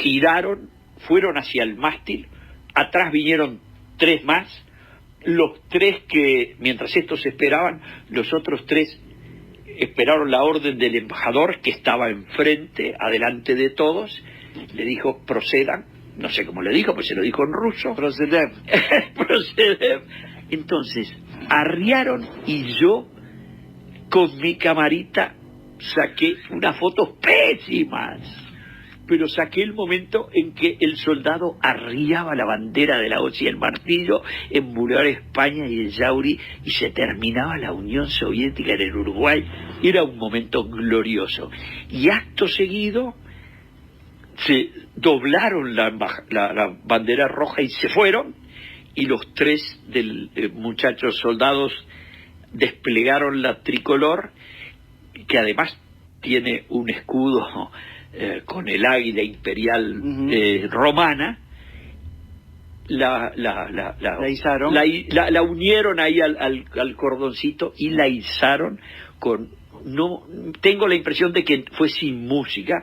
giraron, fueron hacia el mástil, atrás vinieron 3 más, los 3 que, mientras estos esperaban, los otros 3 esperaron la orden del embajador que estaba enfrente, adelante de todos, le dijo, procedan, no sé cómo le dijo, pues se lo dijo en ruso. Proceder. Proceder. Entonces, arriaron y yo, con mi camarita, saqué unas fotos pésimas, pero saqué el momento en que el soldado arriaba la bandera de la hoz y el martillo en Boulevard España y el Yauri y se terminaba la Unión Soviética en el Uruguay. Era un momento glorioso. Y acto seguido se doblaron la bandera roja y se fueron, y los 3 muchachos soldados desplegaron la tricolor, que además tiene un escudo con el águila imperial romana. La izaron. La unieron ahí al cordoncito y la izaron con... No tengo la impresión de que fue sin música,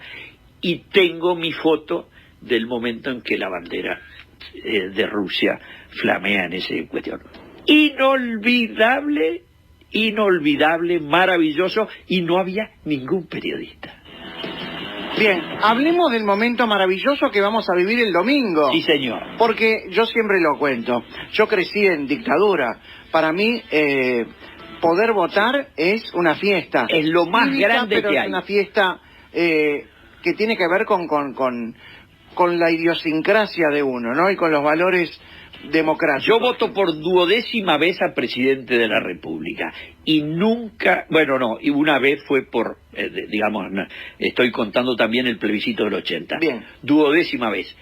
y tengo mi foto del momento en que la bandera de Rusia flamea en ese cuestión. Inolvidable, maravilloso, y no había ningún periodista. Bien, hablemos del momento maravilloso que vamos a vivir el domingo. Sí, señor. Porque yo siempre lo cuento, yo crecí en dictadura. Para mí, poder votar es una fiesta. Es lo más cívica, grande pero que es hay. una fiesta que tiene que ver con la idiosincrasia de uno, ¿no? Y con los valores democráticos. Yo voto por 12ª vez a presidente de la República, y nunca, y una vez fue por, estoy contando también el plebiscito del 80. Bien. 12ª vez.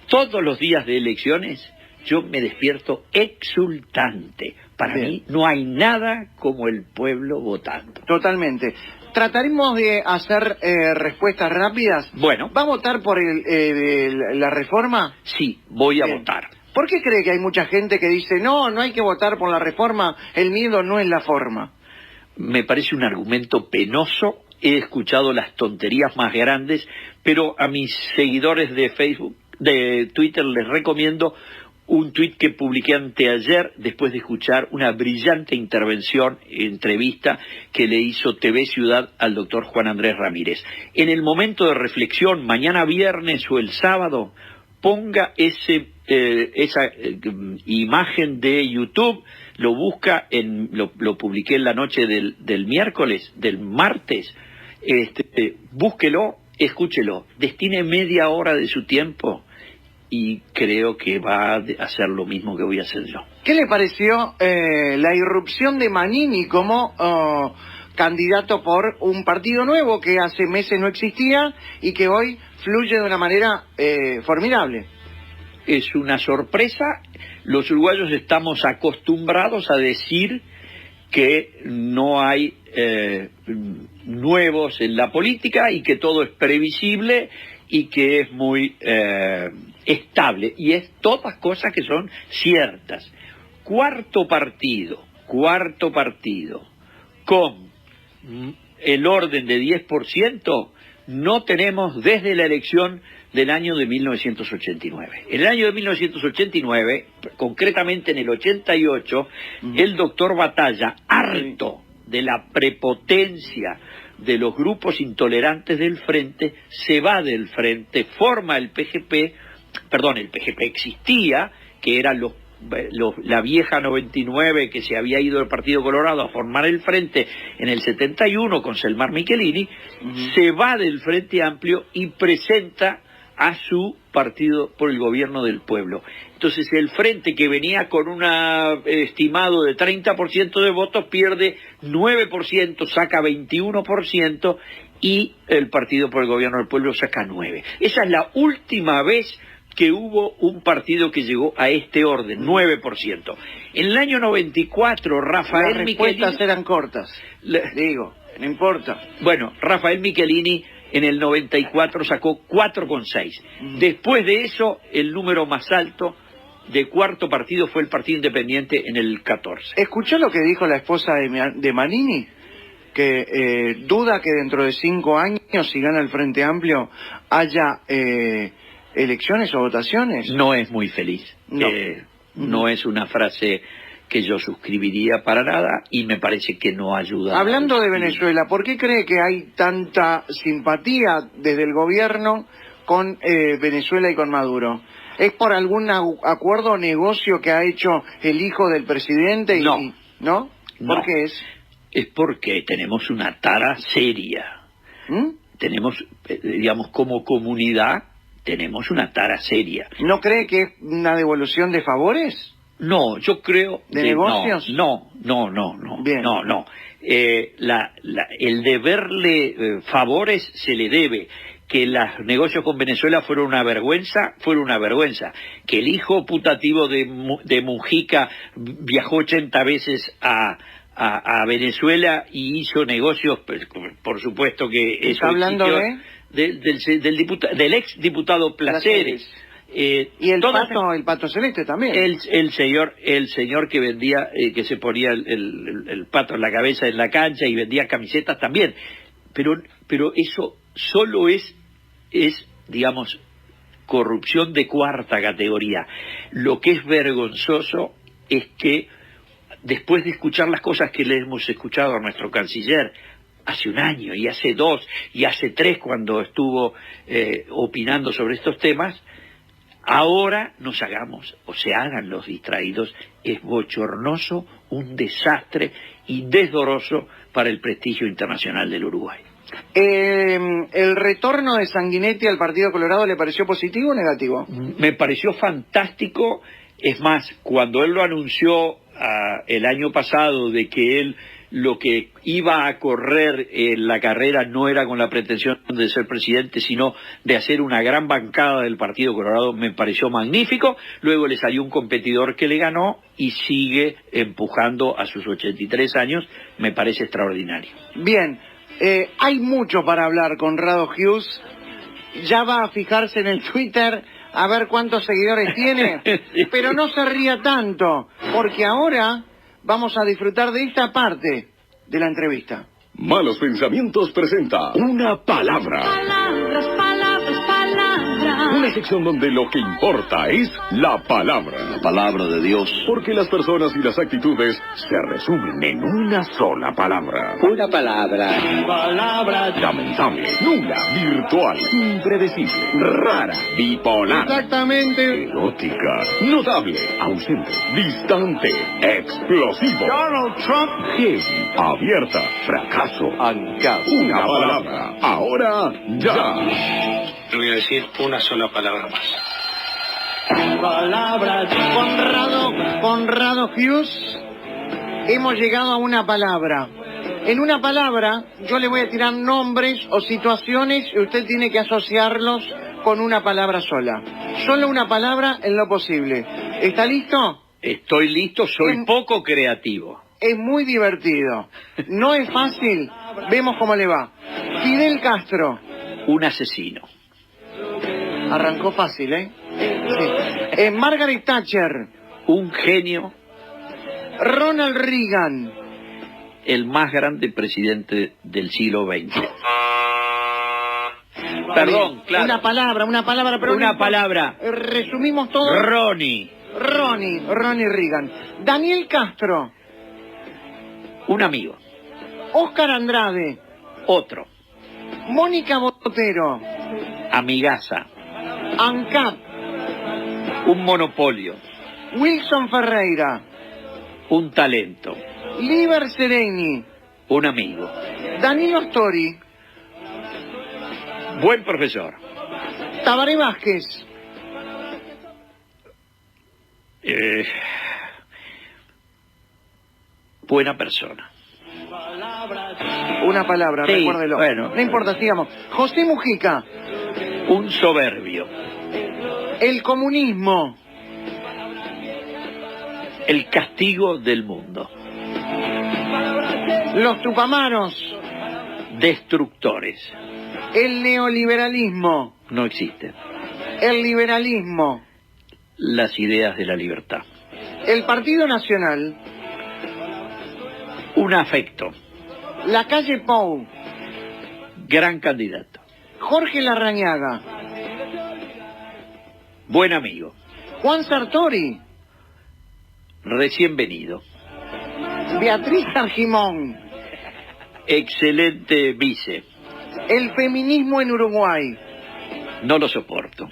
Todos los días de elecciones yo me despierto exultante. Para Bien. mí no hay nada como el pueblo votando. Totalmente. Trataremos de hacer respuestas rápidas. Bueno. ¿Va a votar por la reforma? Sí, voy a Bien. votar. ¿Por qué cree que hay mucha gente que dice, no hay que votar por la reforma, el miedo no es la forma? Me parece un argumento penoso. He escuchado las tonterías más grandes, pero a mis seguidores de Facebook, de Twitter, les recomiendo un tuit que publiqué anteayer después de escuchar una brillante entrevista que le hizo TV Ciudad al doctor Juan Andrés Ramírez. En el momento de reflexión, mañana viernes o el sábado, ponga esa imagen de YouTube, lo busca, lo publiqué en la noche del miércoles, del martes, búsquelo, escúchelo, destine media hora de su tiempo y creo que va a hacer lo mismo que voy a hacer yo. ¿Qué le pareció la irrupción de Manini como candidato por un partido nuevo que hace meses no existía y que hoy fluye de una manera formidable? Es una sorpresa. Los uruguayos estamos acostumbrados a decir que no hay nuevos en la política y que todo es previsible y que es muy estable, y es todas cosas que son ciertas. Cuarto partido, con el orden de 10%, no tenemos desde la elección del año de 1989. En el año de 1989, concretamente en el 88, el doctor Batalla, harto de la prepotencia de los grupos intolerantes del Frente, se va del Frente, forma el PGP existía, que eran los la vieja 99 que se había ido del Partido Colorado a formar el Frente en el 71 con Selmar Michelini, se va del Frente Amplio y presenta a su partido por el gobierno del pueblo. Entonces el Frente, que venía con un estimado de 30% de votos, pierde 9%, saca 21%, y el partido por el gobierno del pueblo saca 9%. Esa es la última vez que hubo un partido que llegó a este orden, 9%. En el año 94, Rafael Las Michelini... respuestas eran cortas, digo, no importa. Bueno, Rafael Michelini en el 94 sacó 4,6. Después de eso, el número más alto de cuarto partido fue el Partido Independiente en el 14. ¿Escuchó lo que dijo la esposa de Manini? Que duda que dentro de 5 años, si gana el Frente Amplio, haya elecciones o votaciones. No es muy feliz. No. No es una frase que yo suscribiría para nada, y me parece que no ayuda. Hablando de Venezuela, ¿por qué cree que hay tanta simpatía desde el gobierno con Venezuela y con Maduro? ¿Es por algún acuerdo o negocio que ha hecho el hijo del presidente? No. ¿No? ¿Por No. qué es? Es porque tenemos una tara seria. Tenemos, digamos, como comunidad, tenemos una tara seria. ¿No cree que es una devolución de favores? No, yo creo... ¿De negocios? No. Bien. No. El deberle favores se le debe. Que los negocios con Venezuela fueron una vergüenza. Que el hijo putativo de Mujica viajó 80 veces a Venezuela y hizo negocios, pues, por supuesto que eso ¿Está hablando del ex diputado Placeres. Y el pato celeste también. El señor que vendía, que se ponía el pato en la cabeza en la cancha y vendía camisetas también. Pero eso solo es, digamos, corrupción de cuarta categoría. Lo que es vergonzoso es que, después de escuchar las cosas que le hemos escuchado a nuestro canciller hace 1 año, y hace 2, y hace 3, cuando estuvo opinando sobre estos temas, ahora nos hagamos, o se hagan los distraídos. Es bochornoso, un desastre y desdoroso para el prestigio internacional del Uruguay. ¿El retorno de Sanguinetti al Partido Colorado le pareció positivo o negativo? Me pareció fantástico. Es más, cuando él lo anunció el año pasado, de que él lo que iba a correr en la carrera no era con la pretensión de ser presidente, sino de hacer una gran bancada del Partido Colorado, me pareció magnífico. Luego le salió un competidor que le ganó y sigue empujando a sus 83 años, me parece extraordinario. Bien, hay mucho para hablar, Conrado Hughes. Ya va a fijarse en el Twitter a ver cuántos seguidores tiene, pero no se ría tanto, porque ahora vamos a disfrutar de esta parte de la entrevista. Malos Pensamientos presenta Una Palabra. Palabras, palabras, palabras. Una sección donde lo que importa es la palabra. La palabra de Dios. Porque las personas y las actitudes se resumen en una sola palabra. Una palabra. Palabra lamentable, nula, virtual, impredecible, rara, bipolar. Exactamente. Erótica, notable, ausente, distante, explosivo. Donald Trump. Heavy, abierta, fracaso, ancado. Una palabra. Ahora ya. Voy a decir una sola palabra más. Palabras. Conrado Hughes, hemos llegado a una palabra. En una palabra yo le voy a tirar nombres o situaciones y usted tiene que asociarlos con una palabra sola. Solo una palabra en lo posible. ¿Está listo? Estoy listo, soy poco creativo. Es muy divertido. No es fácil. Vemos cómo le va. Fidel Castro. Un asesino. Arrancó fácil, ¿eh? Sí. Margaret Thatcher. Un genio. Ronald Reagan. El más grande presidente del siglo XX. Perdón, claro. Una palabra, pero una palabra. Resumimos todo. Ronnie Reagan. Daniel Castro. Un amigo. Oscar Andrade. Otro. Mónica Botero. Amigaza. ANCAP. Un monopolio. Wilson Ferreira. Un talento. Liber Sereni. Un amigo. Danilo Stori. Buen profesor. Tabaré Vázquez. Buena persona. Una palabra, sí, recuérdelo. Bueno, no importa, sigamos. José Mujica. Un soberbio. El comunismo. El castigo del mundo. Los tupamaros. Destructores. El neoliberalismo. No existen. El liberalismo. Las ideas de la libertad. El Partido Nacional. Un afecto. La calle Pou. Gran candidato. Jorge Larrañaga. Buen amigo. Juan Sartori. Recién venido. Beatriz Argimón. Excelente vice. El feminismo en Uruguay. No lo soporto.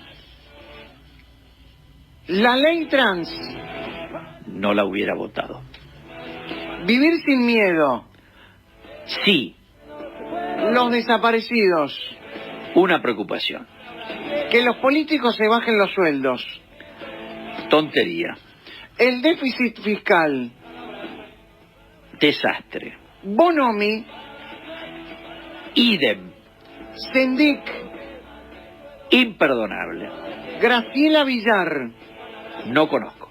La ley trans. No la hubiera votado. Vivir sin miedo. Sí. Los desaparecidos. Una preocupación. Que los políticos se bajen los sueldos. Tontería. El déficit fiscal. Desastre. Bonomi. Idem. Sendik. Imperdonable. Graciela Villar. No conozco.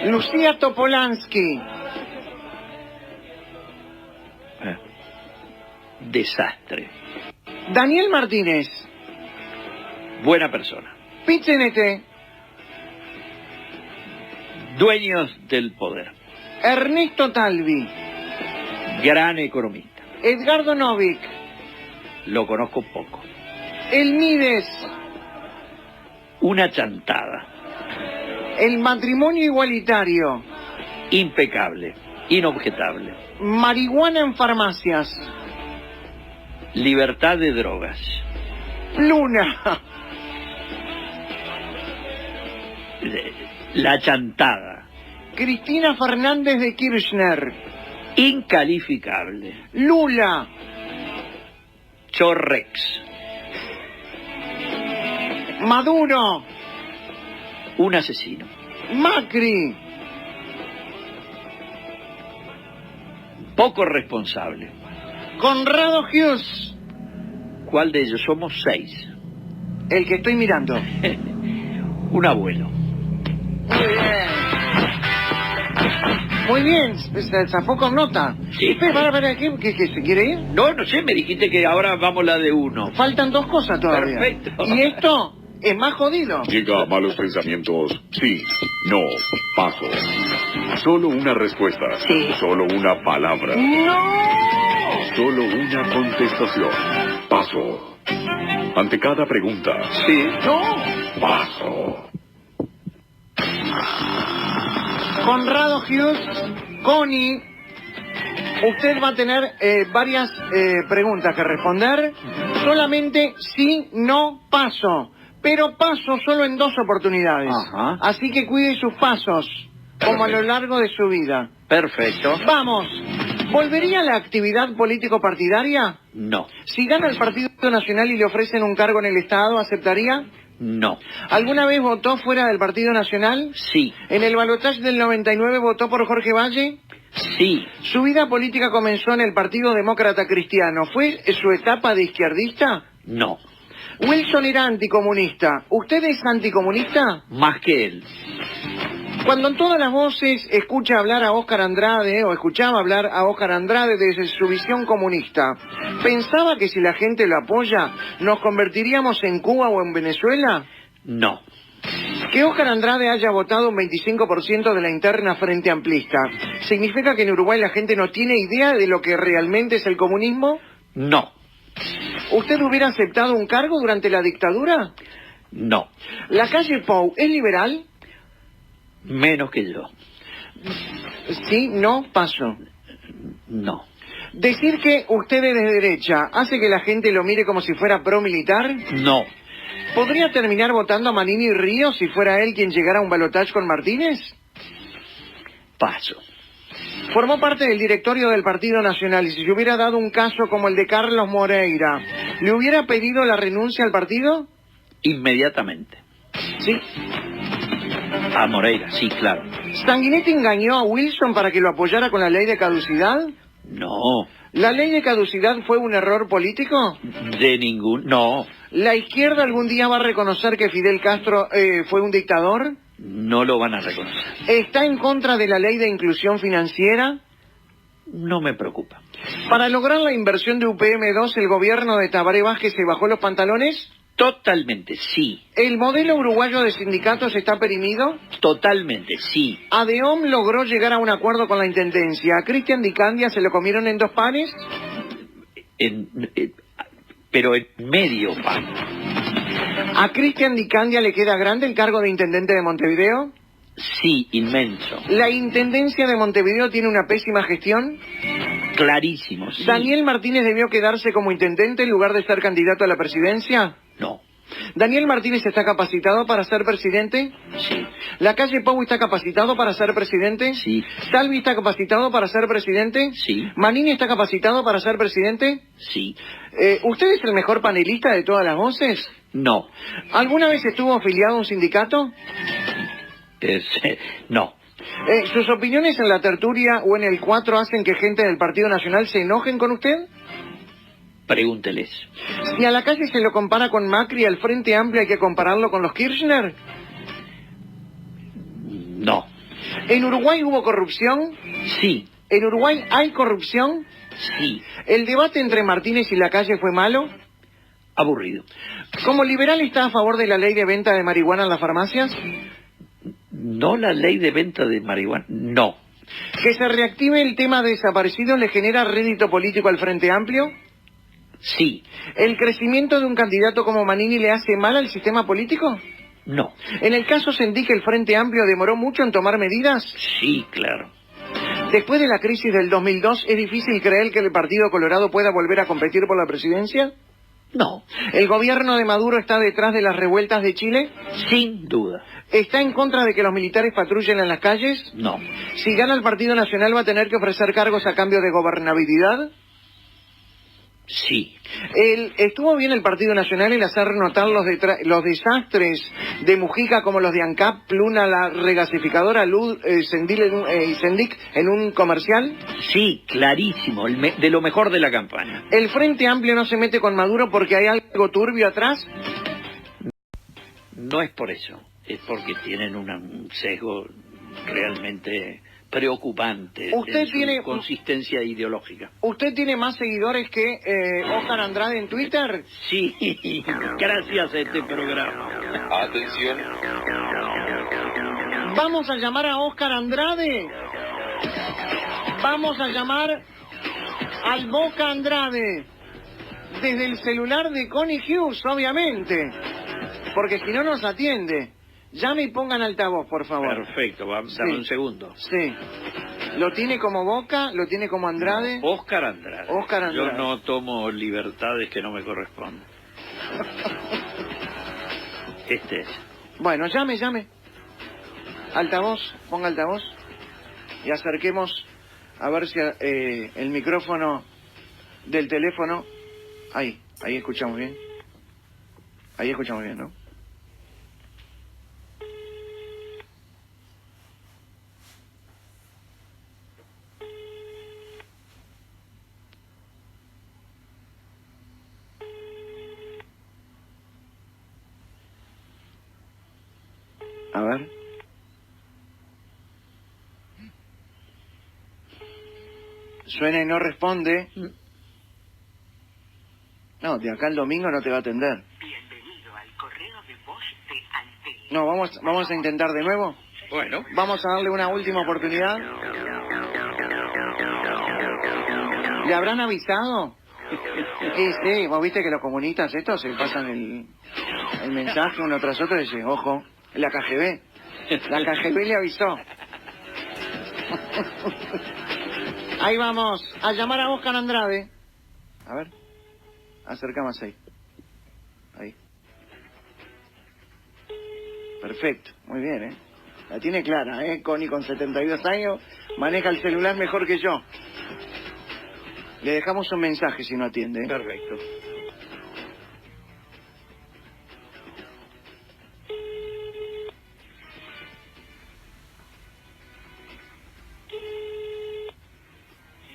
Lucía Topolansky. Desastre. Daniel Martínez. Buena persona. Pichenete. Dueños del poder. Ernesto Talvi. Gran economista. Edgardo Novik. Lo conozco poco. El Mides. Una chantada. El matrimonio igualitario. Impecable. Inobjetable. Marihuana en farmacias. Libertad de drogas. Luna. La chantada. Cristina Fernández de Kirchner. Incalificable. Lula. Chorrex. Maduro. Un asesino. Macri. Poco responsable. Conrado Hughes. ¿Cuál de ellos? Somos 6. El que estoy mirando. Un abuelo. Muy bien. Muy bien, se zafó con nota. Sí. Para, ¿qué se quiere ir? No sé, me dijiste que ahora vamos la de 1. Faltan 2 cosas todavía. Perfecto. Y esto es más jodido. Llega a malos pensamientos. Sí, no, paso. Solo una respuesta. Sí. Solo una palabra. ¡No! Solo una contestación. Paso. Ante cada pregunta. Sí. ¡No! Paso. Conrado Hughes, Connie, usted va a tener varias preguntas que responder. Solamente sí, no, paso. Pero paso solo en 2 oportunidades. Ajá. Así que cuide sus pasos, como a lo largo de su vida. Perfecto. Vamos. ¿Volvería a la actividad político-partidaria? No. Si gana el Partido Nacional y le ofrecen un cargo en el Estado, ¿aceptaría? No. ¿Alguna vez votó fuera del Partido Nacional? Sí. ¿En el balotaje del 99 votó por Jorge Valle? Sí. ¿Su vida política comenzó en el Partido Demócrata Cristiano? ¿Fue su etapa de izquierdista? No. Wilson era anticomunista. ¿Usted es anticomunista? Más que él. Cuando en todas las voces escucha hablar a Óscar Andrade, o escuchaba hablar a Óscar Andrade desde su visión comunista, ¿pensaba que si la gente lo apoya, nos convertiríamos en Cuba o en Venezuela? No. Que Óscar Andrade haya votado un 25% de la interna Frente Amplista, ¿significa que en Uruguay la gente no tiene idea de lo que realmente es el comunismo? No. ¿Usted hubiera aceptado un cargo durante la dictadura? No. ¿La calle Pou es liberal? Menos que yo. Sí, no, paso. No. ¿Decir que usted es de derecha hace que la gente lo mire como si fuera pro-militar? No. ¿Podría terminar votando a Manini Ríos si fuera él quien llegara a un balotaje con Martínez? Paso. Formó parte del directorio del Partido Nacional y si se hubiera dado un caso como el de Carlos Moreira, ¿le hubiera pedido la renuncia al partido? Inmediatamente. Sí. A Moreira, sí, claro. ¿Sanguinetti engañó a Wilson para que lo apoyara con la ley de caducidad? No. ¿La ley de caducidad fue un error político? De ningún... No. ¿La izquierda algún día va a reconocer que Fidel Castro fue un dictador? No lo van a reconocer. ¿Está en contra de la ley de inclusión financiera? No me preocupa. ¿Para lograr la inversión de UPM2 el gobierno de Tabaré Vázquez se bajó los pantalones? Totalmente, sí. ¿El modelo uruguayo de sindicatos está perimido? Totalmente, sí. ¿ADEOM logró llegar a un acuerdo con la Intendencia? ¿A Cristian Di Candia se lo comieron en 2 panes? Pero en medio pan. ¿A Cristian Di Candia le queda grande el cargo de Intendente de Montevideo? Sí, inmenso. ¿La Intendencia de Montevideo tiene una pésima gestión? Clarísimo, sí. ¿Daniel Martínez debió quedarse como intendente en lugar de ser candidato a la presidencia? No. ¿Daniel Martínez está capacitado para ser presidente? Sí. ¿La calle Pou está capacitado para ser presidente? Sí. ¿Salvi está capacitado para ser presidente? Sí. ¿Manini está capacitado para ser presidente? Sí. ¿Usted es el mejor panelista de todas las voces? No. ¿Alguna vez estuvo afiliado a un sindicato? No. ¿Sus opiniones en la tertulia o en el 4 hacen que gente del Partido Nacional se enojen con usted? Pregúnteles. Si a la calle se lo compara con Macri y al Frente Amplio, ¿hay que compararlo con los Kirchner? No. ¿En Uruguay hubo corrupción? Sí. ¿En Uruguay hay corrupción? Sí. ¿El debate entre Martínez y Lacalle fue malo? Aburrido. ¿Como liberal está a favor de la ley de venta de marihuana en las farmacias? No la ley de venta de marihuana. No. ¿Que se reactive el tema de desaparecidos le genera rédito político al Frente Amplio? Sí. ¿El crecimiento de un candidato como Manini le hace mal al sistema político? No. ¿En el caso Sendic el Frente Amplio demoró mucho en tomar medidas? Sí, claro. Después de la crisis del 2002, ¿es difícil creer que el Partido Colorado pueda volver a competir por la presidencia? No. ¿El gobierno de Maduro está detrás de las revueltas de Chile? Sin duda. ¿Está en contra de que los militares patrullen en las calles? No. Si gana el Partido Nacional, ¿va a tener que ofrecer cargos a cambio de gobernabilidad? Sí. ¿Estuvo bien el Partido Nacional en hacer notar los desastres de Mujica como los de ANCAP, Pluna, la regasificadora, Luz, Sendic en un comercial? Sí, clarísimo, de lo mejor de la campaña. ¿El Frente Amplio no se mete con Maduro porque hay algo turbio atrás? No es por eso, es porque tienen un sesgo realmente preocupante ¿Usted tiene consistencia ideológica? ¿Usted tiene más seguidores que Óscar Andrade en Twitter? Sí, gracias a este programa. Atención. Vamos a llamar a Óscar Andrade. Vamos a llamar al Boca Andrade. Desde el celular de Connie Hughes, obviamente. Porque si no nos atiende. Llame y pongan altavoz, por favor. Perfecto, dame un segundo. Sí. ¿Lo tiene como Boca? ¿Lo tiene como Andrade? Óscar Andrade. Óscar Andrade. Yo no tomo libertades que no me corresponden. Este es. Bueno, llame. Altavoz, ponga altavoz. Y acerquemos a ver si el micrófono del teléfono... Ahí escuchamos bien. Ahí escuchamos bien, ¿no? A ver. Suena y no responde. No, de acá al domingo no te va a atender. Bienvenido al correo de voz de Antel. No, vamos a intentar de nuevo. Bueno. Vamos a darle una última oportunidad. ¿Le habrán avisado? Sí, vos viste que los comunistas estos se pasan el mensaje uno tras otro y dicen, ojo, la KGB. La KGB le avisó. Ahí vamos, a llamar a Óscar Andrade. A ver, acercamos ahí. Perfecto, muy bien, ¿eh? La tiene clara, ¿eh? Connie con 72 años maneja el celular mejor que yo. Le dejamos un mensaje si no atiende, ¿eh? Perfecto.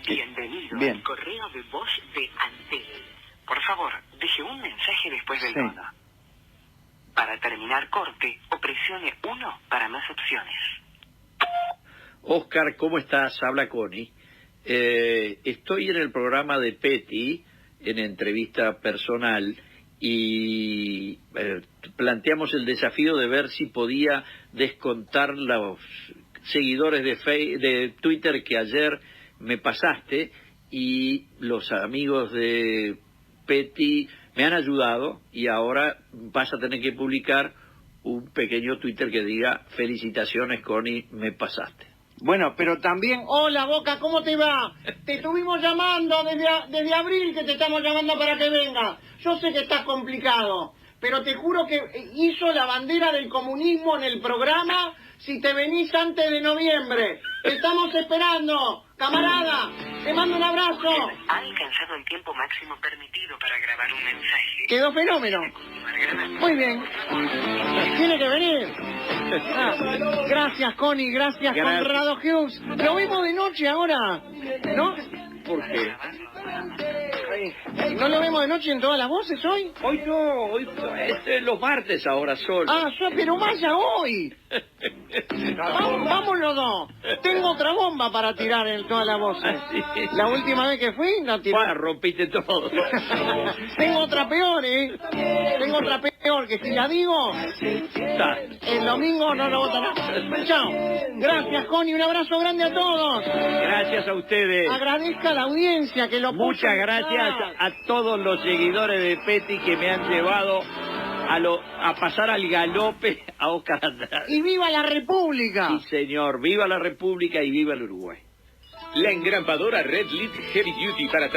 Bienvenido Bien. al correo de voz de Antel. Por favor, deje un mensaje después del tono. Para terminar, corte o presione 1 para más opciones. Oscar, ¿cómo estás? Habla Connie. Estoy en el programa de Petty, en entrevista personal, y planteamos el desafío de ver si podía descontar los seguidores de Twitter que ayer me pasaste, y los amigos de Petty me han ayudado, y ahora vas a tener que publicar un pequeño Twitter que diga: felicitaciones, Connie, me pasaste. Bueno, pero también... Hola, Boca, ¿cómo te va? Te estuvimos llamando desde abril, que te estamos llamando para que vengas. Yo sé que estás complicado, pero te juro que hizo la bandera del comunismo en el programa si te venís antes de noviembre. Te estamos esperando, camarada. Te mando un abrazo. Ha alcanzado el tiempo máximo permitido para grabar un mensaje. Quedó fenómeno. Muy bien. Tiene que venir. Gracias, Connie. Gracias, Conrado Hughes. Lo vemos de noche ahora, ¿no? ¿Por qué? ¿No lo vemos de noche en todas las voces hoy? Hoy no, hoy es los martes ahora solo. Ah, pero vaya hoy. Vamos los dos. Tengo otra bomba para tirar en todas las voces. Sí. La última vez que fui, la tiré. Bueno, rompiste todo. Tengo otra peor, ¿eh? Tengo otra peor, que si la digo, el domingo no lo votará. Chao. Gracias, Connie. Un abrazo grande a todos. Gracias a ustedes. Agradezca a la audiencia que lo puso. Muchas gracias a todos los seguidores de Petty que me han llevado a pasar al galope a Oscar Andrade. ¡Y viva la República! Sí, señor. Viva la República y viva el Uruguay. La engrapadora Red Lid Heavy Duty para